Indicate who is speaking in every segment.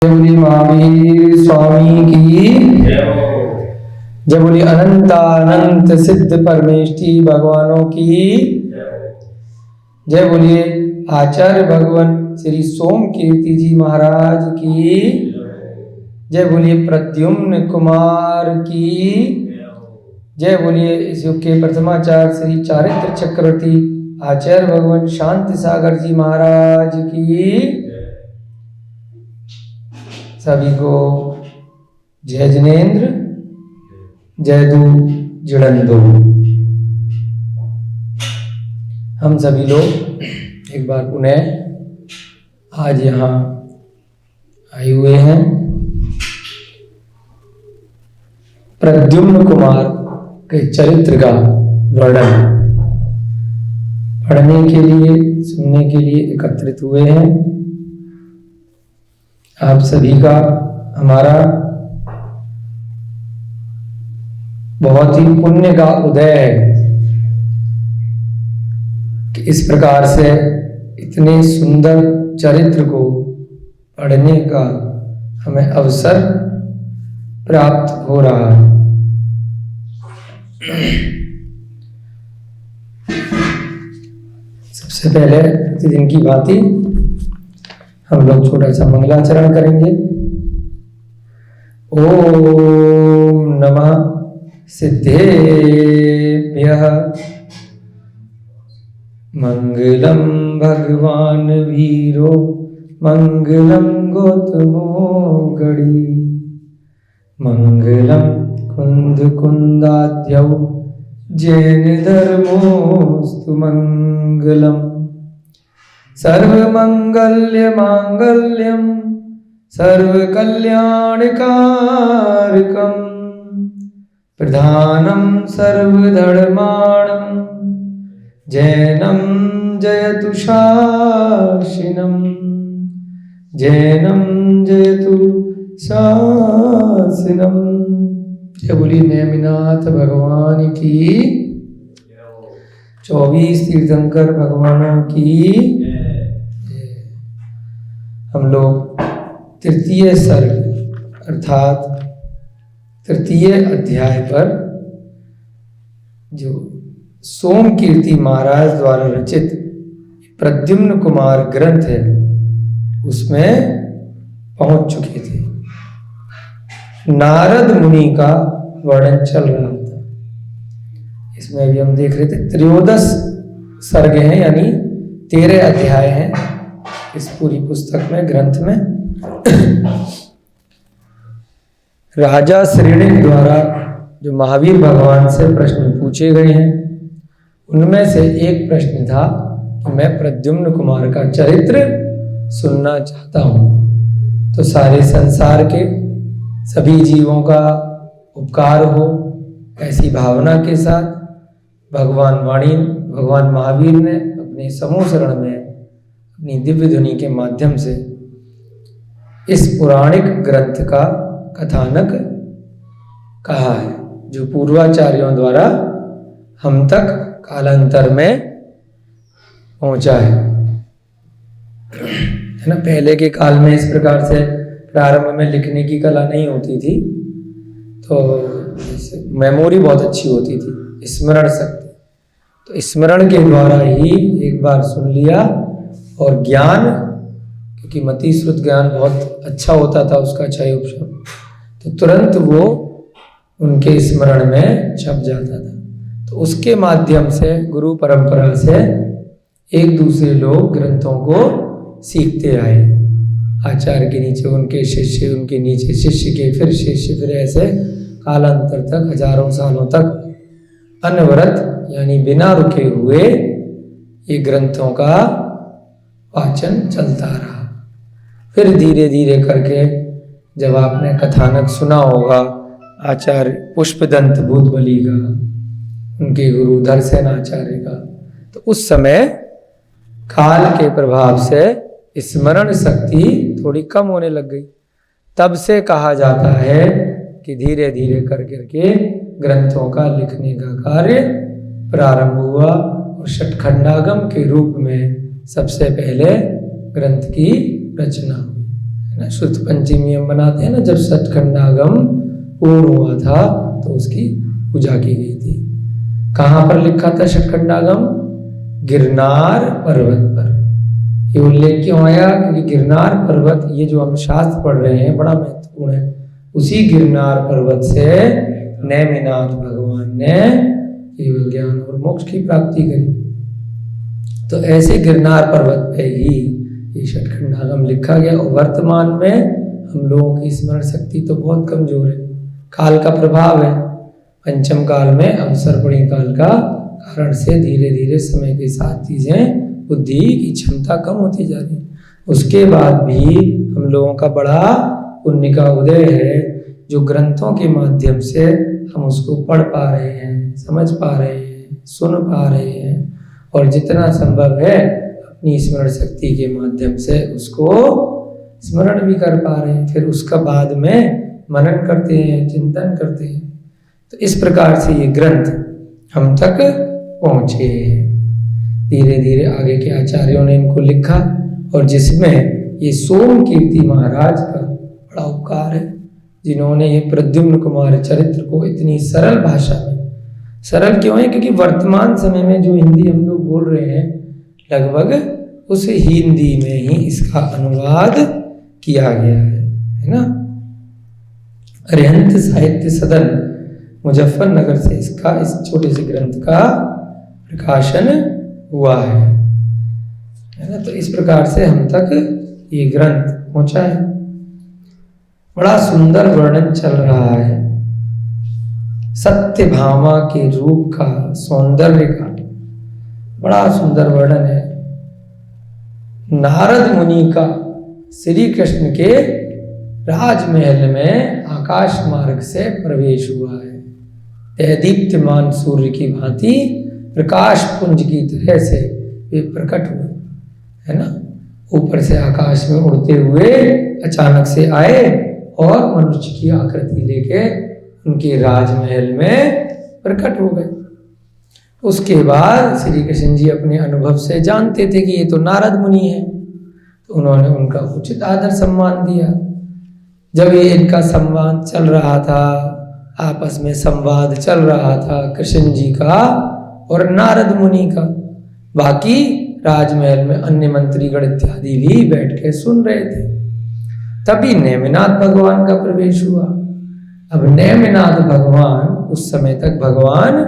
Speaker 1: बोली महावीर स्वामी की जय बोली अनंतानंत सिद्ध परमेष्टि भगवानों की जय बोलिए आचार्य भगवान श्री सोम कीर्ति जी महाराज की जय बोलिए प्रद्युम्न कुमार की जय बोलिए इस युग के प्रथमाचार्य श्री चारित्र चक्रवर्ती आचार्य भगवान शांति सागर जी महाराज की सभी को जय जिनेन्द्र जय दू जुड़ंदो। हम सभी लोग एक बार पुनः आज यहाँ आए हुए हैं प्रद्युम्न कुमार के चरित्र का वर्णन पढ़ने के लिए सुनने के लिए एकत्रित हुए हैं। आप सभी का हमारा बहुत ही पुण्य का उदय है कि इस प्रकार से इतने सुंदर चरित्र को पढ़ने का हमें अवसर प्राप्त हो रहा है। सबसे पहले प्रतिदिन की भांति हम लोग छोटा सा मंगलाचरण करेंगे। ओम नमः सिद्धेभ्यः मंगलम भगवान वीरो मंगलम गौतमो गणी मंगलम कुंद कुंदाद्यौ जैन धर्मोस्तु मंगलम सर्वमंगल्य मांगल्यम सर्वकल्याणकारकम प्रधानम सर्वधर्माणम जैनम जयतु शासिनम जैनम जयतु शासिनम। जय बोली नेमिनाथ भगवान की 24 तीर्थंकर भगवानों की। हम लोग तृतीय सर्ग अर्थात तृतीय अध्याय पर जो सोम कीर्ति महाराज द्वारा रचित प्रद्युम्न कुमार ग्रंथ है उसमें पहुंच चुके थे। नारद मुनि का वर्णन चल रहा था। इसमें भी हम देख रहे थे 13 सर्ग हैं यानी 13 अध्याय हैं इस पूरी पुस्तक में ग्रंथ में। राजा श्रेणिक द्वारा जो महावीर भगवान से प्रश्न पूछे गए हैं उनमें से एक प्रश्न था कि मैं प्रद्युम्न कुमार का चरित्र सुनना चाहता हूँ। तो सारे संसार के सभी जीवों का उपकार हो ऐसी भावना के साथ भगवान महावीर ने अपने समूह शरण में अपनी दिव्य ध्वनि के माध्यम से इस पौराणिक ग्रंथ का कथानक कहा है जो पूर्वाचार्यों द्वारा हम तक कालांतर में पहुंचा है ना। पहले के काल में इस प्रकार से प्रारंभ में लिखने की कला नहीं होती थी तो मेमोरी बहुत अच्छी होती थी, स्मरण शक्ति। तो स्मरण के द्वारा ही एक बार सुन लिया और ज्ञान क्योंकि मति श्रुत ज्ञान बहुत अच्छा होता था उसका क्षय उपशम तो तुरंत वो उनके स्मरण में छप जाता था। तो उसके माध्यम से गुरु परंपरा से एक दूसरे लोग ग्रंथों को सीखते आए। आचार्य के नीचे उनके शिष्य, उनके नीचे शिष्य के फिर शिष्य, फिर ऐसे कालांतर तक हजारों सालों तक अनवरत यानी बिना रुके हुए ये ग्रंथों का वाचन चलता रहा। फिर धीरे धीरे करके जब आपने कथानक सुना होगा आचार्य पुष्पदंत भूतबली का, उनके गुरु धरसेन आचार्य का, तो उस समय काल के प्रभाव से स्मरण शक्ति थोड़ी कम होने लग गई। तब से कहा जाता है कि धीरे धीरे करके ग्रंथों का लिखने का कार्य प्रारंभ हुआ और षटखंडागम के रूप में सबसे पहले ग्रंथ की रचना हुई। ना श्रुत पंचमी हम बनाते हैं ना, जब सतखंडागम पूर्ण हुआ था तो उसकी पूजा की गई थी। कहाँ पर लिखा था सतखंडागम? गिरनार पर्वत पर। ये उल्लेख क्यों आया? क्योंकि गिरनार पर्वत, ये जो हम शास्त्र पढ़ रहे हैं बड़ा महत्वपूर्ण है, उसी गिरनार पर्वत से नेमिनाथ भगवान ने केवल ज्ञान और मोक्ष की प्राप्ति करी। तो ऐसे गिरनार पर्वत पे ही ये सतखंडागम लिखा गया। और वर्तमान में हम लोगों की स्मरण शक्ति तो बहुत कमजोर है, काल का प्रभाव है। पंचम काल में अवसरपणी काल का कारण से धीरे धीरे समय के साथ चीजें, बुद्धि की क्षमता कम होती जा रही है। उसके बाद भी हम लोगों का बड़ा पुण्य का उदय है, जो ग्रंथों के माध्यम से हम उसको पढ़ पा रहे हैं, समझ पा रहे हैं, सुन पा रहे हैं, और जितना संभव है अपनी स्मरण शक्ति के माध्यम से उसको स्मरण भी कर पा रहे हैं। फिर उसका बाद में मनन करते हैं, चिंतन करते हैं। तो इस प्रकार से ये ग्रंथ हम तक पहुँचे हैं। धीरे धीरे आगे के आचार्यों ने इनको लिखा, और जिसमें ये सोम कीर्ति महाराज का बड़ा उपकार है, जिन्होंने ये प्रद्युम्न कुमार चरित्र को इतनी सरल भाषा में, सरल क्यों है? क्योंकि वर्तमान समय में जो हिंदी हम लोग बोल रहे हैं लगभग उस हिंदी में ही इसका अनुवाद किया गया है ना। अरिहंत साहित्य सदन मुजफ्फरनगर से इसका, इस छोटे से ग्रंथ का प्रकाशन हुआ है ना। तो इस प्रकार से हम तक ये ग्रंथ पहुंचा है। बड़ा सुंदर वर्णन चल रहा है सत्यभामा के रूप का, सौंदर्य का बड़ा सुंदर वर्णन है। नारद मुनि का श्री कृष्ण के राजमहल में आकाश मार्ग से प्रवेश हुआ है। दीप्तिमान सूर्य की भांति प्रकाश पुंज की तरह से वे प्रकट हुए, है ना। ऊपर से आकाश में उड़ते हुए अचानक से आए और मनुष्य की आकृति लेके उनके राजमहल में प्रकट हो गए। उसके बाद श्री कृष्ण जी अपने अनुभव से जानते थे कि ये तो नारद मुनि है, तो उन्होंने उनका उचित आदर सम्मान दिया। जब ये इनका संवाद चल रहा था, आपस में संवाद चल रहा था कृष्ण जी का और नारद मुनि का, बाकी राजमहल में अन्य मंत्रीगण इत्यादि भी बैठ के सुन रहे थे। तभी नेमिनाथ भगवान का प्रवेश हुआ। अब नेमिनाथ भगवान उस समय तक भगवान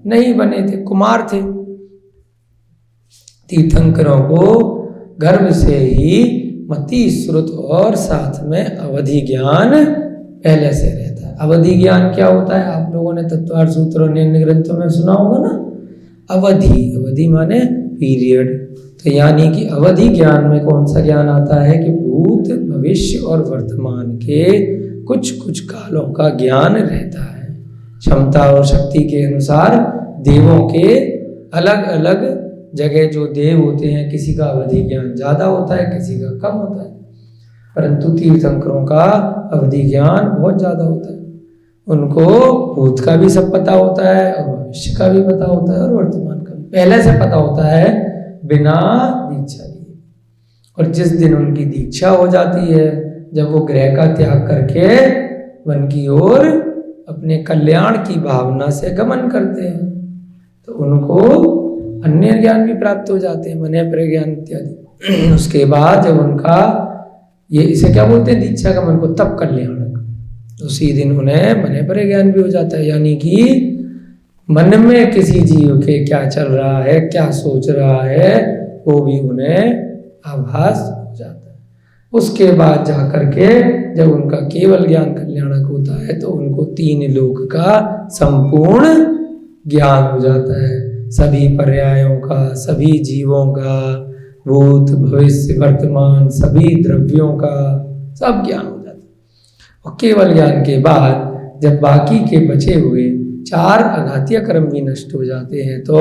Speaker 1: नहीं बने थे, कुमार थे। तीर्थंकरों को गर्भ से ही मति, श्रुत और साथ में अवधि ज्ञान पहले से रहता है। अवधि ज्ञान क्या होता है? आप लोगों ने तत्वार्थ सूत्र और अन्य ग्रंथों में सुना होगा ना। अवधि, अवधि माने पीरियड। तो यानी कि अवधि ज्ञान में कौन सा ज्ञान आता है कि भूत, भविष्य और वर्तमान के कुछ कुछ कालों का ज्ञान रहता है। क्षमता और शक्ति के अनुसार देवों के अलग अलग जगह जो देव होते हैं, किसी का अवधि ज्ञान ज़्यादा होता है, किसी का कम होता है, परंतु तीर्थंकरों का अवधि ज्ञान बहुत ज़्यादा होता है। उनको भूत का भी सब पता होता है और भविष्य का भी पता होता है और वर्तमान का भी पहले से पता होता है बिना दीक्षा लिए। और जिस दिन उनकी दीक्षा हो जाती है, जब वो ग्रह का त्याग करके वन की ओर अपने कल्याण की भावना से गमन करते हैं, तो उनको अन्य ज्ञान भी प्राप्त हो जाते हैं, मने प्रज्ञान इत्यादि। उसके बाद जब उनका ये, इसे क्या बोलते हैं, दीक्षा का मन को तप कल्याणक, उसी दिन उन्हें मने प्रज्ञान भी हो जाता है। यानी कि मन में किसी जीव के क्या चल रहा है, क्या सोच रहा है, वो भी उन्हें आभास हो जाता है। उसके बाद जाकर के जब उनका केवल ज्ञान कल्याणक होता है, तो उनको 3 लोक का संपूर्ण ज्ञान हो जाता है, सभी पर्यायों का, सभी जीवों का, भूत, भविष्य, वर्तमान, सभी द्रव्यों का सब ज्ञान हो जाता है। और केवल ज्ञान के बाद जब बाकी के बचे हुए 4 अघातीय कर्म भी नष्ट हो जाते हैं, तो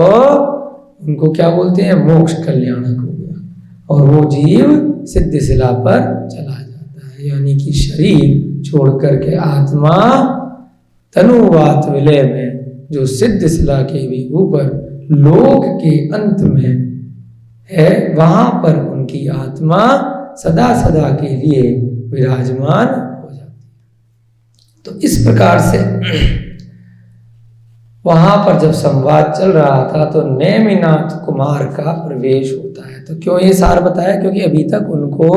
Speaker 1: उनको क्या बोलते हैं, मोक्ष कल्याणक हो गया, और वो जीव सिद्ध शिला पर चला जाता है। यानी कि शरीर छोड़ करके आत्मा तनुवात विलय में जो सिद्ध शिला के भी ऊपर लोक के अंत में है, वहां पर उनकी आत्मा सदा सदा के लिए विराजमान हो जाती। तो इस प्रकार से वहां पर जब संवाद चल रहा था तो नेमिनाथ कुमार का प्रवेश होता है। तो क्यों ये सार बताया? क्योंकि अभी तक उनको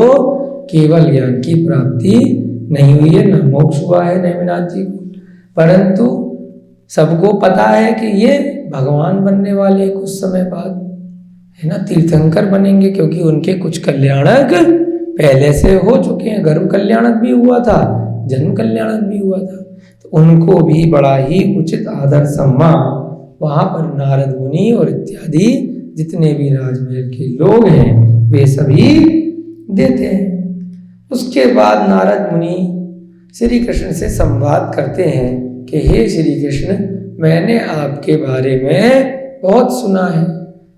Speaker 1: केवल ज्ञान की प्राप्ति नहीं हुई है, न मोक्ष हुआ है नेमिनाथ जी को, परंतु सबको पता है कि ये भगवान बनने वाले कुछ समय बाद, है ना, तीर्थंकर बनेंगे, क्योंकि उनके कुछ कल्याणक पहले से हो चुके हैं। गर्भ कल्याणक भी हुआ था, जन्म कल्याणक भी हुआ था। तो उनको भी बड़ा ही उचित आदर सम्मान वहां पर नारद मुनि और इत्यादि जितने भी राजमहल के लोग हैं वे सभी देते हैं। उसके बाद नारद मुनि श्री कृष्ण से संवाद करते हैं कि हे श्री कृष्ण, मैंने आपके बारे में बहुत सुना है,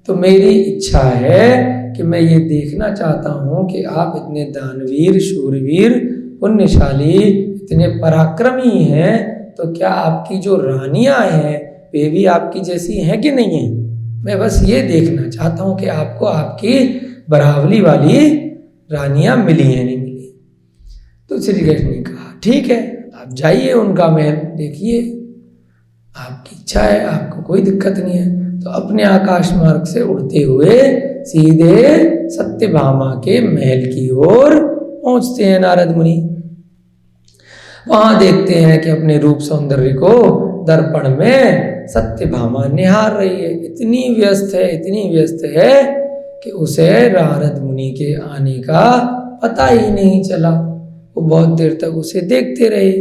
Speaker 1: तो मेरी इच्छा है कि मैं ये देखना चाहता हूँ कि आप इतने दानवीर, शूरवीर, पुण्यशाली, इतने पराक्रमी हैं, तो क्या आपकी जो रानियां हैं वे भी आपकी जैसी हैं कि नहीं हैं? मैं बस ये देखना चाहता हूँ कि आपको आपकी बराबरी वाली रानियां मिली हैं नहीं मिली। तो श्री कृष्ण ने कहा ठीक है, आप जाइए उनका महल देखिए, आपकी इच्छा है, आपको कोई दिक्कत नहीं है। तो अपने आकाश मार्ग से उड़ते हुए सीधे सत्यभामा के महल की ओर पहुंचते हैं नारद मुनि। वहां देखते हैं कि अपने रूप सौंदर्य को दर्पण में सत्यभामा निहार रही है। इतनी व्यस्त है कि उसे नारद मुनि के आने का पता ही नहीं चला। वो बहुत देर तक उसे देखते रहे।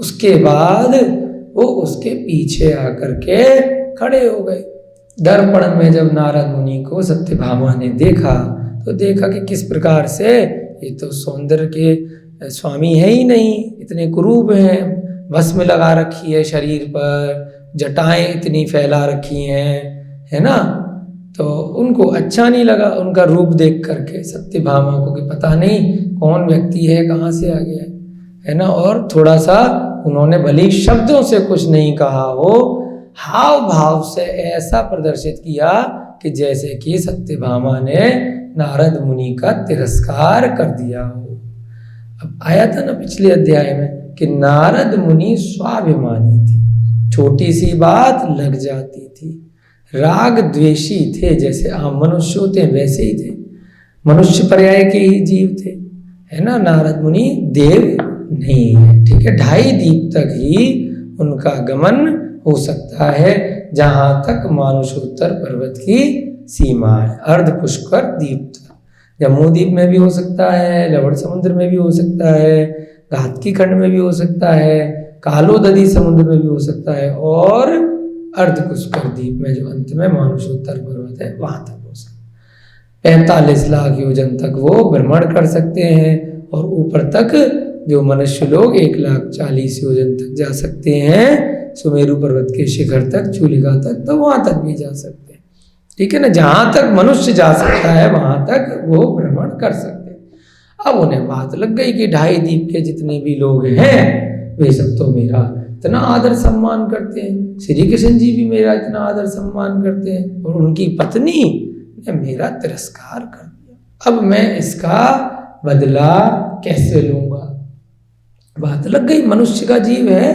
Speaker 1: उसके बाद वो उसके पीछे आकर के खड़े हो गए। दर्पण में जब नारद मुनि को सत्यभामा ने देखा तो देखा कि किस प्रकार से ये तो सौंदर्य के स्वामी है ही नहीं, इतने कुरूप हैं, भस्म लगा रखी है शरीर पर, जटाएं इतनी फैला रखी हैं, है ना। तो उनको अच्छा नहीं लगा उनका रूप देख करके सत्यभामा को, कि पता नहीं कौन व्यक्ति है, कहाँ से आ गया है ना। और थोड़ा सा उन्होंने भले शब्दों से कुछ नहीं कहा हो, हाव भाव से ऐसा प्रदर्शित किया कि जैसे कि सत्यभामा ने नारद मुनि का तिरस्कार कर दिया हो। अब आया था ना पिछले अध्याय में कि नारद मुनि स्वाभिमानी थे, छोटी सी बात लग जाती थी, राग द्वेषी थे, जैसे आम मनुष्य होते हैं वैसे ही थे, मनुष्य पर्याय के ही जीव थे, है ना। नारद मुनि देव नहीं है, ठीक है। 2.5 दीप तक ही उनका गमन हो सकता है, जहां तक मानुषोत्तर पर्वत की सीमा है। अर्ध पुष्कर द्वीप तक, जम्मू द्वीप में भी हो सकता है, लवण समुद्र में भी हो सकता है, घातकी खंड में भी हो सकता है, कालोदधी समुद्र में भी हो सकता है, और अर्ध पुष्कर द्वीप में जो अंत में मानुषोत्तर पर्वत है वहां तक हो सकता है। 45 लाख योजन तक वो भ्रमण कर सकते हैं, और ऊपर तक जो मनुष्य लोग 1,40,000 योजन तक जा सकते हैं, सुमेरु पर्वत के शिखर तक, चूलिका तक, तो वहां तक भी जा सकते हैं, ठीक है ना। जहां तक मनुष्य जा सकता है वहां तक वो भ्रमण कर सकते हैं। अब उन्हें बात लग गई कि 2.5 दीप के जितने भी लोग हैं वे सब तो मेरा इतना आदर सम्मान करते हैं, श्री कृष्ण जी भी मेरा इतना आदर सम्मान करते हैं, और उनकी पत्नी ने मेरा तिरस्कार कर दिया। अब मैं इसका बदला कैसे लूंगा? बात लग गई, मनुष्य का जीव है।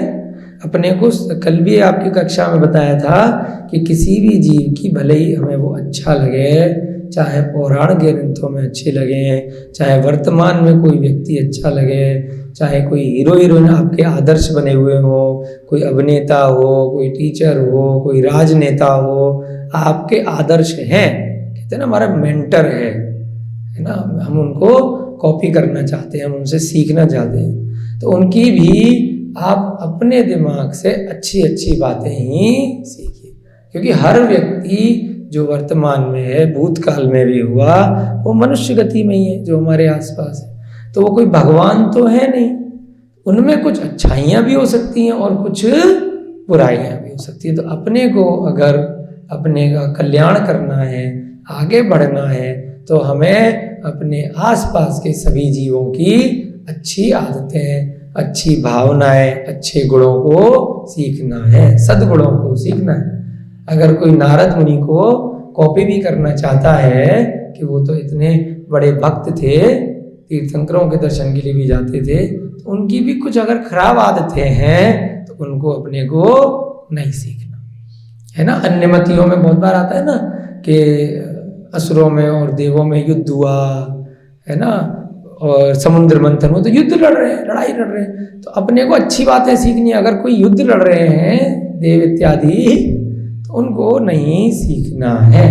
Speaker 1: अपने को कल भी आपकी कक्षा में बताया था कि किसी भी जीव की भले ही हमें वो अच्छा लगे, चाहे पौराणिक ग्रंथों में अच्छे लगे, चाहे वर्तमान में कोई व्यक्ति अच्छा लगे, चाहे कोई हीरो हीरोइन आपके आदर्श बने हुए हो, कोई अभिनेता हो, कोई टीचर हो, कोई राजनेता हो, आपके आदर्श हैं, कहते हैं ना हमारा मेंटर है ना, हम उनको कॉपी करना चाहते हैं, हम उनसे सीखना चाहते हैं, तो उनकी भी आप अपने दिमाग से अच्छी अच्छी बातें ही सीखिए। क्योंकि हर व्यक्ति जो वर्तमान में है, भूतकाल में भी हुआ, वो मनुष्य गति में ही है जो हमारे आसपास है। तो वो कोई भगवान तो है नहीं, उनमें कुछ अच्छाइयाँ भी हो सकती हैं और कुछ बुराइयाँ भी हो सकती हैं। तो अपने को अगर अपने का कल्याण करना है, आगे बढ़ना है, तो हमें अपने आसपास के सभी जीवों की अच्छी आदतें, अच्छी भावनाएं, अच्छे गुणों को सीखना है, सद्गुणों को सीखना है। अगर कोई नारद मुनि को कॉपी भी करना चाहता है कि वो तो इतने बड़े भक्त थे, तीर्थंकरों के दर्शन के लिए भी जाते थे, तो उनकी भी कुछ अगर खराब आदतें हैं तो उनको अपने को नहीं सीखना है ना। अन्यमतियों में बहुत बार आता है ना कि असुरों में और देवों में युद्ध हुआ है ना, और समुद्र मंथन हो तो युद्ध लड़ रहे हैं, लड़ाई लड़ रहे हैं, तो अपने को अच्छी बातें सीखनी। अगर कोई युद्ध लड़ रहे हैं देव इत्यादि तो उनको नहीं सीखना है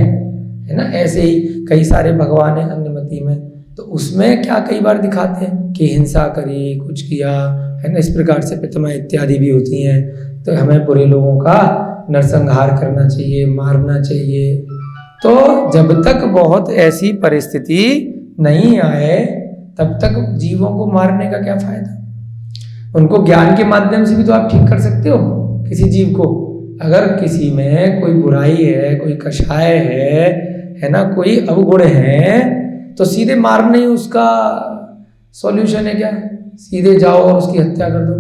Speaker 1: ना। ऐसे ही कई सारे भगवान हैं अन्यमति में, तो उसमें क्या कई बार दिखाते हैं कि हिंसा करी, कुछ किया है ना, इस प्रकार से प्रतिमा इत्यादि भी होती हैं। तो हमें बुरे लोगों का नरसंहार करना चाहिए, मारना चाहिए। तो जब तक बहुत ऐसी परिस्थिति नहीं आए तब तक जीवों को मारने का क्या फायदा। उनको ज्ञान के माध्यम से भी तो आप ठीक कर सकते हो किसी जीव को। अगर किसी में कोई बुराई है, कोई कषाय है ना, कोई अवगुण है, तो सीधे मारना ही उसका सॉल्यूशन है क्या? सीधे जाओ और उसकी हत्या कर दो।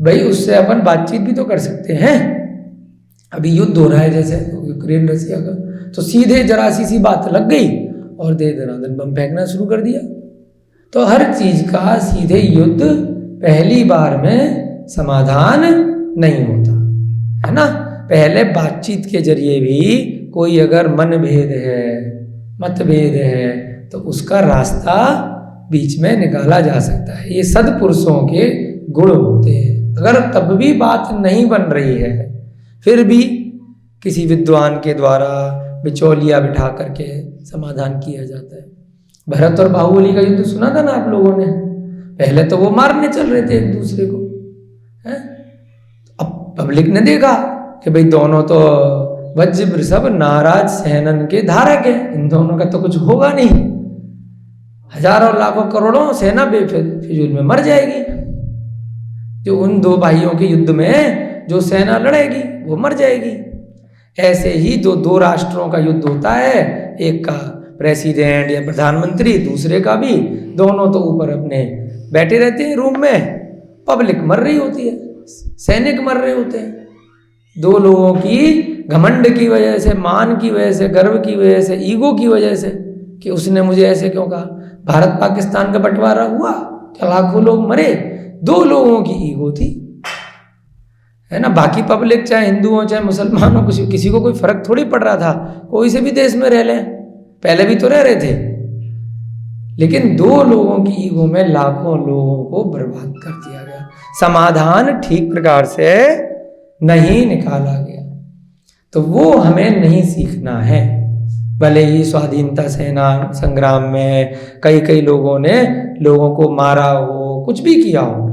Speaker 1: भाई उससे अपन बातचीत भी तो कर सकते हैं। अभी युद्ध हो रहा है जैसे यूक्रेन रशिया का, तो सीधे जरा सी बात लग गई और दे दनादन बम फेंकना शुरू कर दिया। तो हर चीज का सीधे युद्ध पहली बार में समाधान नहीं होता है ना। पहले बातचीत के जरिए भी कोई अगर मनभेद है, मतभेद है, तो उसका रास्ता बीच में निकाला जा सकता है। ये सद्पुरुषों के गुण होते हैं। अगर तब भी बात नहीं बन रही है, फिर भी किसी विद्वान के द्वारा बिचौलिया बिठा करके समाधान किया जाता है। भरत और बाहुबली का युद्ध सुना था ना आप लोगों ने। पहले तो वो मारने चल रहे थे एक दूसरे को, है? अब पब्लिक ने देखा कि भाई दोनों तो वज्र वृषभ नाराज सेनन के धारक हैं, इन दोनों का तो कुछ होगा नहीं। हजारों लाखों करोड़ों सेना बेफिजूल में मर जाएगी। जो उन दो भाइयों के युद्ध में जो सेना लड़ेगी वो मर जाएगी। ऐसे ही जो दो राष्ट्रों का युद्ध होता है, एक का प्रेसिडेंट या प्रधानमंत्री, दूसरे का भी, दोनों तो ऊपर अपने बैठे रहते हैं रूम में, पब्लिक मर रही होती है, सैनिक मर रहे होते हैं। दो लोगों की घमंड की वजह से, मान की वजह से, गर्व की वजह से, ईगो की वजह से कि उसने मुझे ऐसे क्यों कहा। भारत पाकिस्तान का बंटवारा हुआ, क्या लाखों लोग मरे, दो लोगों की ईगो थी, है ना। बाकी पब्लिक चाहे हिंदू हो चाहे मुसलमान हो, किसी को कोई फर्क थोड़ी पड़ रहा था। कोई से भी देश में रह लें, पहले भी तो रह रहे थे। लेकिन दो लोगों की ईगो में लाखों लोगों को बर्बाद कर दिया गया। समाधान ठीक प्रकार से नहीं निकाला गया। तो वो हमें नहीं सीखना है। भले ही स्वाधीनता सेना संग्राम में कई लोगों ने लोगों को मारा हो, कुछ भी किया हो,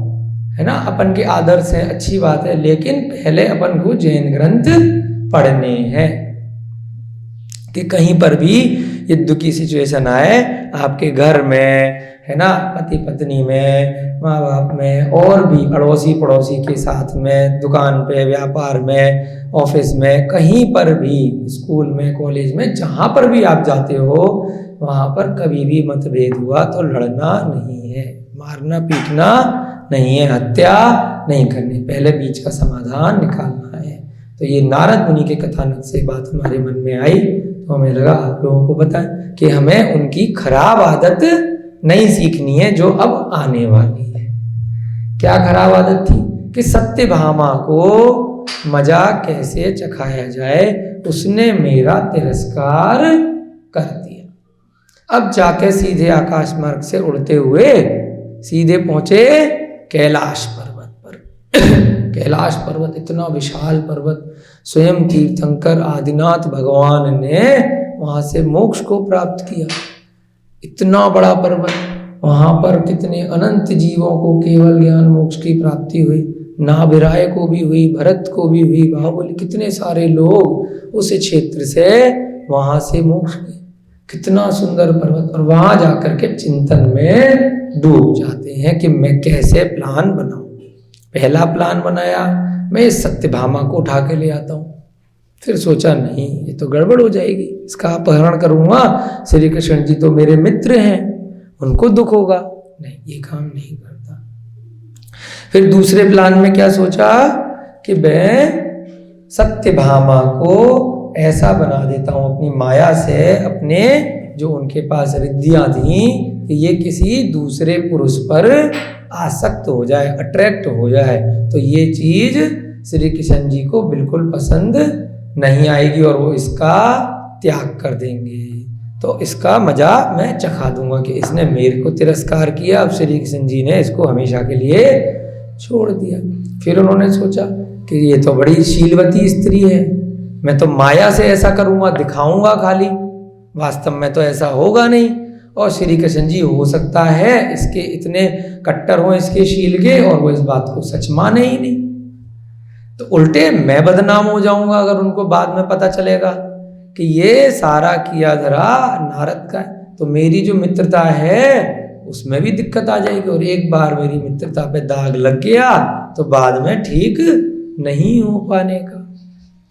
Speaker 1: है ना, अपन के आदर्श है, अच्छी बात है, लेकिन पहले अपन को जैन ग्रंथ पढ़ने हैं कि कहीं पर भी युद्ध की सिचुएशन आए आपके घर में, है ना, पति पत्नी में, माँ बाप में, और भी अड़ोसी पड़ोसी के साथ में, दुकान पे, व्यापार में, ऑफिस में, कहीं पर भी, स्कूल में, कॉलेज में, जहाँ पर भी आप जाते हो वहाँ पर कभी भी मतभेद हुआ तो लड़ना नहीं है, मारना पीटना नहीं है, हत्या नहीं करनी, पहले बीच का समाधान निकालना है। तो ये नारद मुनि के कथानक से बात हमारे मन में आई, तो हमें लगा आप लोगों को बताएं कि हमें उनकी खराब आदत नहीं सीखनी है जो अब आने वाली है। क्या खराब आदत थी कि सत्यभामा को मजाक कैसे चखाया जाए, उसने मेरा तिरस्कार कर दिया। अब जाके सीधे आकाश मार्ग से उड़ते हुए सीधे पहुंचे कैलाश पर्वत पर। कैलाश पर्वत इतना विशाल पर्वत, स्वयं तीर्थंकर आदिनाथ भगवान ने वहां से मोक्ष को प्राप्त किया। इतना बड़ा पर्वत, वहां पर कितने अनंत जीवों को केवल ज्ञान मोक्ष की प्राप्ति हुई। नाभिराय को भी हुई, भरत को भी हुई, बाहुबली, कितने सारे लोग उस क्षेत्र से वहां से मोक्ष गए। कितना सुंदर पर्वत, और वहां जाकर के चिंतन में डूब जाते हैं कि मैं कैसे प्लान बनाऊं। पहला प्लान बनाया, मैं इस सत्यभामा को उठा के ले आता हूं। फिर सोचा नहीं, ये तो गड़बड़ हो जाएगी, इसका अपहरण करूंगा, श्री कृष्ण जी तो मेरे मित्र हैं, उनको दुख होगा, नहीं, ये काम नहीं करता। फिर दूसरे प्लान में क्या सोचा कि मैं सत्यभामा को ऐसा बना देता हूं अपनी माया से, अपने जो उनके पास रिद्धियां थी कि ये किसी दूसरे पुरुष पर आसक्त हो जाए, अट्रैक्ट हो जाए, तो ये चीज श्री कृष्ण जी को बिल्कुल पसंद नहीं आएगी और वो इसका त्याग कर देंगे। तो इसका मजा मैं चखा दूंगा कि इसने मेरे को तिरस्कार किया, अब श्री कृष्ण जी ने इसको हमेशा के लिए छोड़ दिया। फिर उन्होंने सोचा कि ये तो बड़ी शीलवती स्त्री है, मैं तो माया से ऐसा करूंगा, दिखाऊंगा खाली, वास्तव में तो ऐसा होगा नहीं। और श्री कृष्ण जी हो सकता है इसके इतने कट्टर हों इसके शील के और वो इस बात को सच माने ही नहीं, तो उल्टे मैं बदनाम हो जाऊंगा अगर उनको बाद में पता चलेगा कि ये सारा किया धरा नारद का है, तो मेरी जो मित्रता है उसमें भी दिक्कत आ जाएगी। और एक बार मेरी मित्रता पे दाग लग गया तो बाद में ठीक नहीं हो पाने का।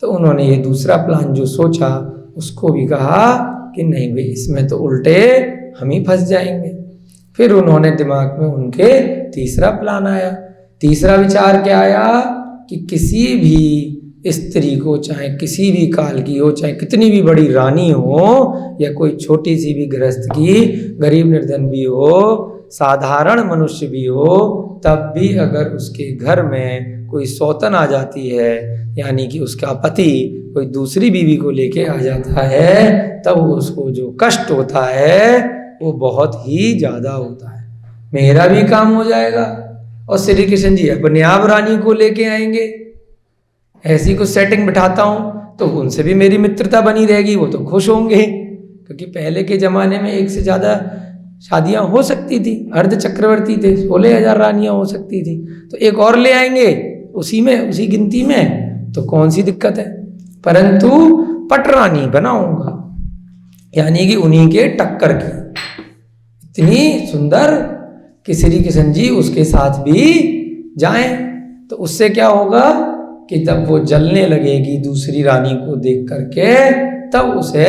Speaker 1: तो उन्होंने ये दूसरा प्लान जो सोचा उसको भी कहा कि नहीं भाई, इसमें तो उल्टे हम ही फंस जाएंगे। फिर उन्होंने दिमाग में उनके तीसरा प्लान आया। तीसरा विचार क्या आया कि किसी भी स्त्री को, चाहे किसी भी काल की हो, चाहे कितनी भी बड़ी रानी हो या कोई छोटी सी भी गृहस्थ की, गरीब निर्धन भी हो, साधारण मनुष्य भी हो, तब भी अगर उसके घर में कोई सौतन आ जाती है, यानी कि उसका पति कोई दूसरी बीवी को लेके आ जाता है, तब उसको जो कष्ट होता है वो बहुत ही ज़्यादा होता है। मेरा भी काम हो जाएगा और श्री कृष्ण जी अपने आप रानी को लेके आएंगे, ऐसी कुछ सेटिंग बिठाता हूँ तो उनसे भी मेरी मित्रता बनी रहेगी, वो तो खुश होंगे। क्योंकि पहले के ज़माने में एक से ज़्यादा शादियाँ हो सकती थी, अर्ध चक्रवर्ती थे, 16,000 रानियाँ हो सकती थी, तो एक और ले आएंगे उसी में, उसी गिनती में, तो कौन सी दिक्कत है। परंतु पटरानी बनाऊंगा, यानी कि उन्हीं के टक्कर की, इतनी सुंदर कि श्री कृष्ण जी उसके साथ भी जाएं। तो उससे क्या होगा कि तब वो जलने लगेगी दूसरी रानी को देख करके, तब उसे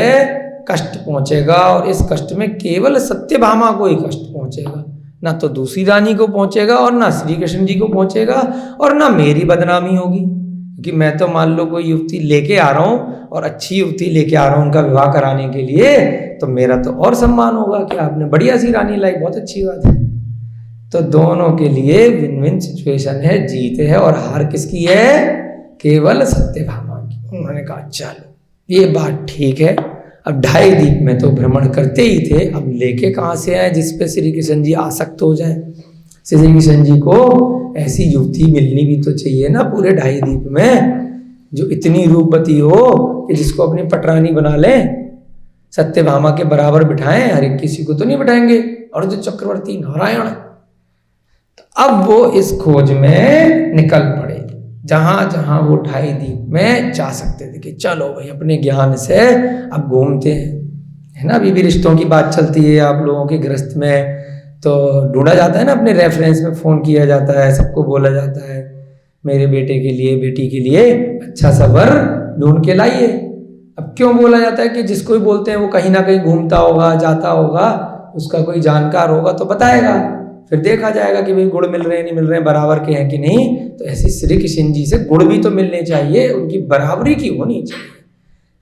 Speaker 1: कष्ट पहुंचेगा और इस कष्ट में केवल सत्यभामा को ही कष्ट पहुंचेगा, ना तो दूसरी रानी को पहुंचेगा और ना श्री कृष्ण जी को पहुंचेगा और ना मेरी बदनामी होगी। क्योंकि मैं तो मान लो कोई युवती लेके आ रहा हूँ और अच्छी युवती लेके आ रहा हूँ उनका विवाह कराने के लिए, तो मेरा तो और सम्मान होगा कि आपने बढ़िया सी रानी लाई, बहुत अच्छी बात है। तो दोनों के लिए विन विन सिचुएशन है, जीत है। और हार किसकी है? केवल सत्यभामा की। उन्होंने कहा चलो ये बात ठीक है, अब 2.5 द्वीप में तो भ्रमण करते ही थे, अब लेके कहाँ से आए जिसपे श्री कृष्ण जी आसक्त हो जाए। श्री कृष्ण जी को ऐसी युवती मिलनी भी तो चाहिए ना पूरे 2.5 द्वीप में, जो इतनी रूपवती हो कि जिसको अपनी पटरानी बना लें, सत्यभामा के बराबर बिठाएं। हर एक किसी को तो नहीं बिठाएंगे, और जो चक्रवर्ती नारायण। तो अब वो इस खोज में निकल पड़े, जहां जहां वो 2.5 द्वीप में जा सकते थे कि चलो भाई अपने ज्ञान से अब घूमते हैं, है ना। अभी भी रिश्तों की बात चलती है आप लोगों के गृहस्थ में, तो ढूंढा जाता है ना, अपने रेफरेंस में फ़ोन किया जाता है, सबको बोला जाता है मेरे बेटे के लिए, बेटी के लिए अच्छा सा वर ढूंढ के लाइए। अब क्यों बोला जाता है कि जिसको भी बोलते हैं वो कहीं ना कहीं घूमता होगा, जाता होगा, उसका कोई जानकार होगा तो बताएगा, फिर देखा जाएगा कि भाई गुण मिल रहे हैं नहीं मिल रहे हैं, बराबर के हैं कि नहीं। तो ऐसे श्री कृष्ण जी से गुण भी तो मिलने चाहिए, उनकी बराबरी की होनी चाहिए,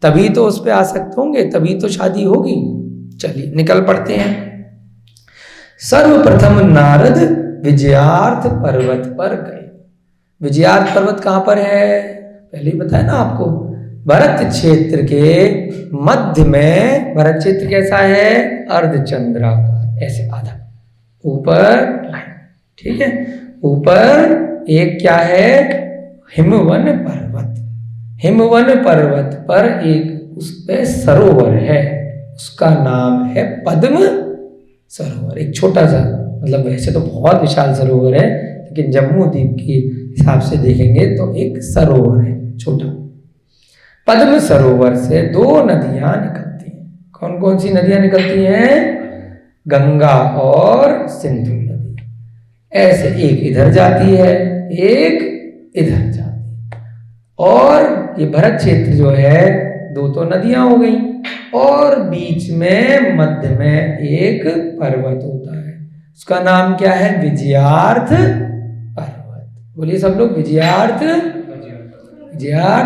Speaker 1: तभी तो उस पर आसक्त होंगे, तभी तो शादी होगी। चलिए निकल पड़ते हैं। सर्वप्रथम नारद विजयार्थ पर्वत पर गए। विजयार्थ पर्वत कहाँ पर है? पहले ही बताया ना आपको, भरत क्षेत्र के मध्य में। भरत क्षेत्र कैसा है? अर्धचंद्राकार, ऐसे आधा ऊपर लाइन, ठीक है। ऊपर एक क्या है? हिमवन पर्वत। हिमवन पर्वत पर एक उस पे सरोवर है, उसका नाम है पद्म सरोवर। एक छोटा सा, मतलब वैसे तो बहुत विशाल सरोवर है, लेकिन जम्मू द्वीप के हिसाब से देखेंगे तो एक सरोवर है छोटा। पद्म सरोवर से 2 नदियां निकलती हैं। कौन कौन सी नदियां निकलती हैं? गंगा और सिंधु नदी। ऐसे एक इधर जाती है, एक इधर जाती है। और ये भरत क्षेत्र जो है, 2 तो नदियां हो गई, और बीच में मध्य में एक पर्वत होता है, उसका नाम क्या है? विजयार्थ पर्वत। बोलिए सब लोग, विजयार्थ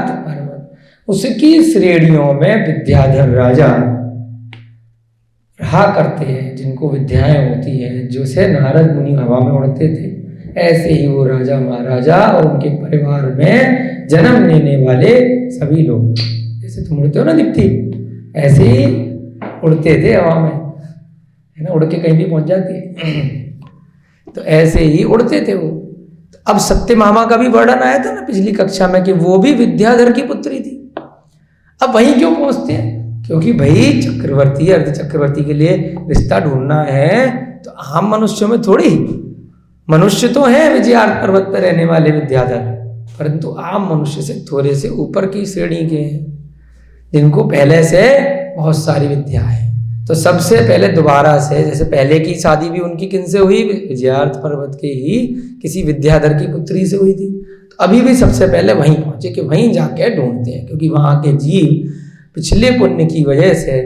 Speaker 1: पर्वत। उसकी श्रेणियों में विद्याधर राजा रहा करते हैं, जिनको विद्याएं होती हैं, जैसे नारद मुनि हवा में उड़ते थे, ऐसे ही वो राजा महाराजा और उनके परिवार में जन्म लेने वाले सभी लोग, जैसे तुम उड़ते हो ना दीप्ति, ऐसे ही उड़ते थे हवा में, है ना, उड़ के कहीं भी पहुंच जाती है। तो ऐसे ही उड़ते थे वो। तो अब सत्यभामा का भी वर्णन आया था ना पिछली कक्षा में कि वो भी विद्याधर की पुत्री थी। अब वहीं क्यों पहुंचते हैं? क्योंकि भाई चक्रवर्ती, अर्ध चक्रवर्ती के लिए रिश्ता ढूंढना है तो आम मनुष्यों में थोड़ी, मनुष्य तो है विजयार्थ पर्वत पर रहने वाले विद्याधर, परंतु आम मनुष्य से थोड़े से ऊपर की श्रेणी के हैं, जिनको पहले से बहुत सारी विद्या है। तो सबसे पहले दोबारा से, जैसे पहले की शादी भी उनकी किनसे हुई, विजयार्थ पर्वत के ही किसी विद्याधर की पुत्री से हुई थी। तो अभी भी सबसे पहले वहीं पहुंचे कि वहीं जाके ढूंढते हैं, क्योंकि वहां के जीव पिछले पुण्य की वजह से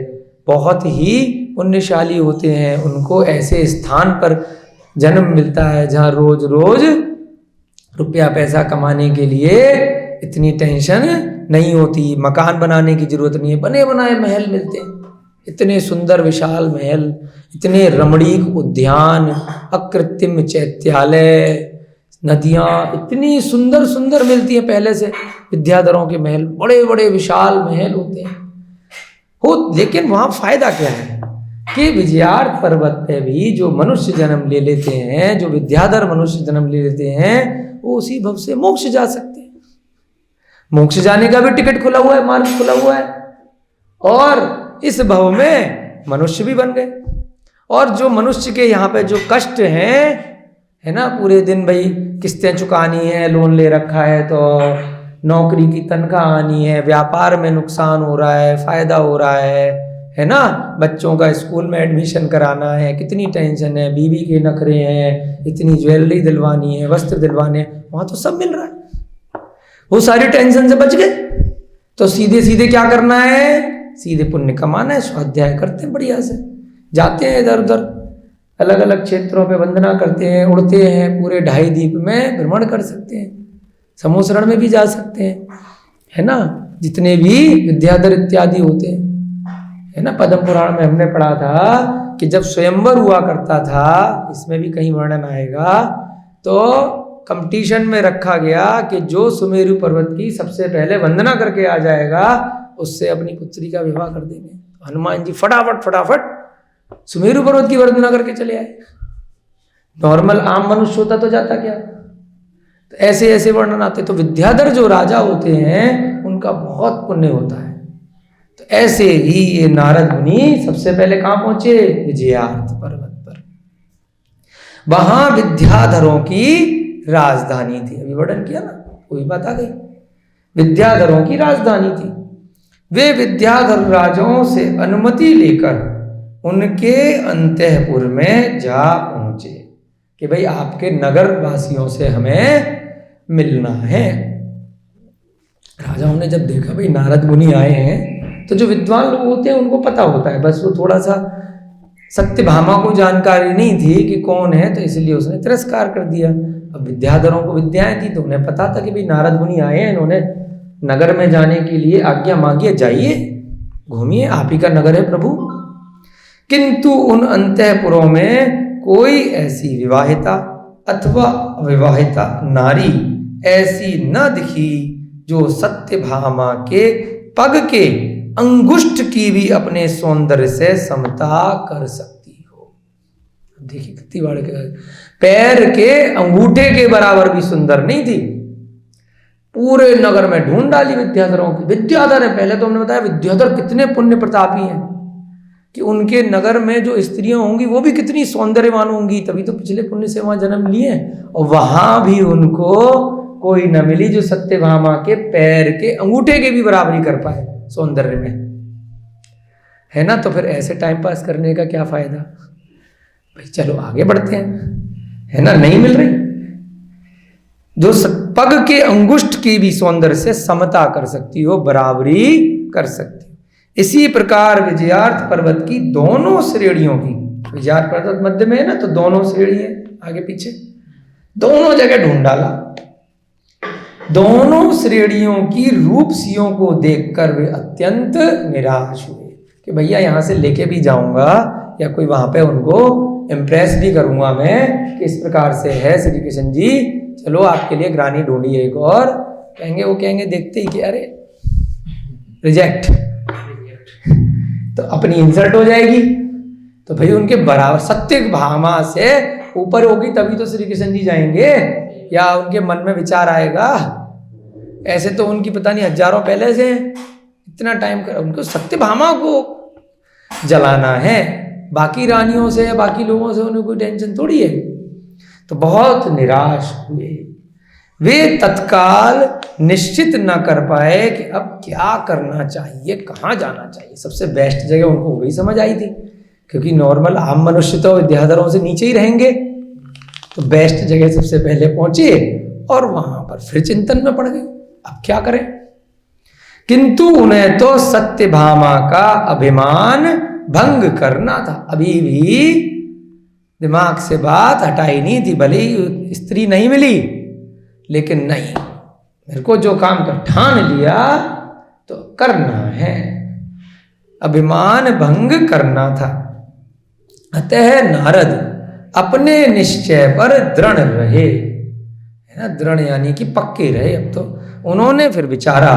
Speaker 1: बहुत ही पुण्यशाली होते हैं। उनको ऐसे स्थान पर जन्म मिलता है जहाँ रोज रोज रुपया पैसा कमाने के लिए इतनी टेंशन नहीं होती, मकान बनाने की जरूरत नहीं है, बने बनाए महल मिलते हैं, इतने सुंदर विशाल महल, इतने रमणीक उद्यान, अकृत्रिम चैत्यालय, नदियाँ इतनी सुंदर सुंदर मिलती हैं पहले से। विद्याधरों के महल बड़े बड़े विशाल महल होते हैं हो, लेकिन वहाँ फायदा क्या है कि विजयार्थ पर्वत पे भी जो मनुष्य जन्म ले लेते हैं, जो विद्याधर मनुष्य जन्म ले लेते हैं, वो उसी भव से मोक्ष जा सकते हैं। मोक्ष जाने का भी टिकट खुला हुआ है, मार्ग खुला हुआ है, और इस भव में मनुष्य भी बन गए। और जो मनुष्य के यहाँ पे जो कष्ट हैं, है ना, पूरे दिन भाई किस्तें चुकानी है, लोन ले रखा है, तो नौकरी की तनख्वाह आनी है, व्यापार में नुकसान हो रहा है, फायदा हो रहा है ना, बच्चों का स्कूल में एडमिशन कराना है, कितनी टेंशन है, बीवी के नखरे हैं, इतनी ज्वेलरी दिलवानी है, वस्त्र दिलवाने हैं, वहाँ तो सब मिल रहा है। वो सारी टेंशन से बच गए तो सीधे सीधे क्या करना है, सीधे पुण्य कमाना है, स्वाध्याय करते हैं, बढ़िया से जाते हैं इधर उधर अलग अलग क्षेत्रों पे, वंदना करते हैं, उड़ते हैं, पूरे 2.5 द्वीप में भ्रमण कर सकते हैं, समूसरण में भी जा सकते हैं, है ना, जितने भी विद्याधर इत्यादि होते हैं, है ना। पद्म पुराण में हमने पढ़ा था कि जब स्वयंवर हुआ करता था, इसमें भी कहीं वर्णन आएगा, तो कंपटीशन में रखा गया कि जो सुमेरु पर्वत की सबसे पहले वंदना करके आ जाएगा उससे अपनी पुत्री का विवाह कर देंगे। हनुमान जी फटाफट फटाफट सुमेरु पर्वत की वंदना करके चले आए। नॉर्मल आम मनुष्य होता तो जाता क्या। तो ऐसे ऐसे वर्णन आते। तो विद्याधर जो राजा होते हैं उनका बहुत पुण्य होता है। तो ऐसे ही ये नारद मुनि सबसे पहले कहां पहुंचे, विजयार्थ पर्वत पर। वहां विद्याधरों की राजधानी थी। अभी वर्णन किया ना, कोई बात आ गई। विद्याधरों की राजधानी थी। वे विद्याधर राजाओं से अनुमति लेकर उनके अंतःपुर में जा पहुंचे कि भाई आपके नगर वासियों से हमें मिलना है। राजाओं ने जब देखा भाई नारद मुनि आए हैं, तो जो विद्वान लोग होते हैं उनको पता होता है, बस वो थोड़ा सा सत्यभामा को जानकारी नहीं थी कि कौन है, तो इसलिए उसने तिरस्कार कर दिया। अब विद्याधरों को विद्याएं थी तो उन्हें पता था कि भाई नारद मुनि आए हैं, इन्होंने नगर में जाने के लिए आज्ञा मांगी, जाइए घूमिए, आप ही का नगर है प्रभु। किंतु उन अंतःपुरों में कोई ऐसी विवाहिता अथवा अविवाहिता नारी ऐसी न दिखी जो सत्यभामा के पग के अंगुष्ठ की भी अपने सौंदर्य से समता कर सकती हो। देखिए कितनी बार के पैर के अंगूठे के बराबर भी सुंदर नहीं थी। पूरे नगर में ढूंढ डाली विद्याधरों की। विद्याधर है, पहले तो हमने बताया विद्याधर कितने पुण्य प्रतापी हैं कि उनके नगर में जो स्त्रियां होंगी वो भी कितनी सौंदर्यवान होंगी, तभी तो पिछले पुण्य से वहां जन्म लिए। और वहां भी उनको कोई न मिली जो सत्यभामा के पैर के अंगूठे के भी बराबरी कर पाए सौंदर्य में, है ना। तो फिर ऐसे टाइम पास करने का क्या फायदा भाई, चलो आगे बढ़ते हैं, है ना। नहीं मिल रही जो पग के अंगुष्ठ की भी सौंदर्य से समता कर सकती हो, बराबरी कर सकती हो। इसी प्रकार विजयार्थ पर्वत की दोनों श्रेणियों की, विजयार्थ पर्वत मध्य में है ना, तो दोनों श्रेणी है आगे पीछे, दोनों जगह ढूंढ डाला। दोनों श्रेणियों की रूपसियों को देखकर वे अत्यंत निराश हुए कि भैया यहां से लेके भी जाऊंगा या कोई वहां पे उनको इम्प्रेस भी करूंगा मैं कि इस प्रकार से है श्री कृष्ण जी, चलो आपके लिए ग्रानी ढूंढी एक और। कहेंगे, वो कहेंगे देखते ही कि अरे रिजेक्ट, तो अपनी इंसल्ट हो जाएगी। तो भाई उनके बराबर सत्य भामा से ऊपर होगी तभी तो श्री कृष्ण जी जाएंगे, या उनके मन में विचार आएगा। ऐसे तो उनकी पता नहीं हजारों पहले से इतना टाइम कर, उनको सत्य भामा को जलाना है, बाकी रानियों से या बाकी लोगों से उन्हें कोई टेंशन थोड़ी है। तो बहुत निराश हुए वे, तत्काल निश्चित न कर पाए कि अब क्या करना चाहिए, कहाँ जाना चाहिए। सबसे बेस्ट जगह उनको वही समझ आई थी, क्योंकि नॉर्मल आम मनुष्य तो विद्याधरों से नीचे ही रहेंगे। तो बेस्ट जगह सबसे पहले पहुंचे और वहां पर फिर चिंतन में पड़ गए, अब क्या करें। किंतु उन्हें तो सत्यभामा का अभिमान भंग करना था, अभी भी दिमाग से बात हटाई नहीं थी। भले ही स्त्री नहीं मिली, लेकिन नहीं, मेरे को जो काम कर ठान लिया तो करना है, अभिमान भंग करना था। अतः नारद अपने निश्चय पर दृढ़ रहे, है ना, दृढ़ यानी कि पक्के रहे। अब तो उन्होंने फिर विचारा,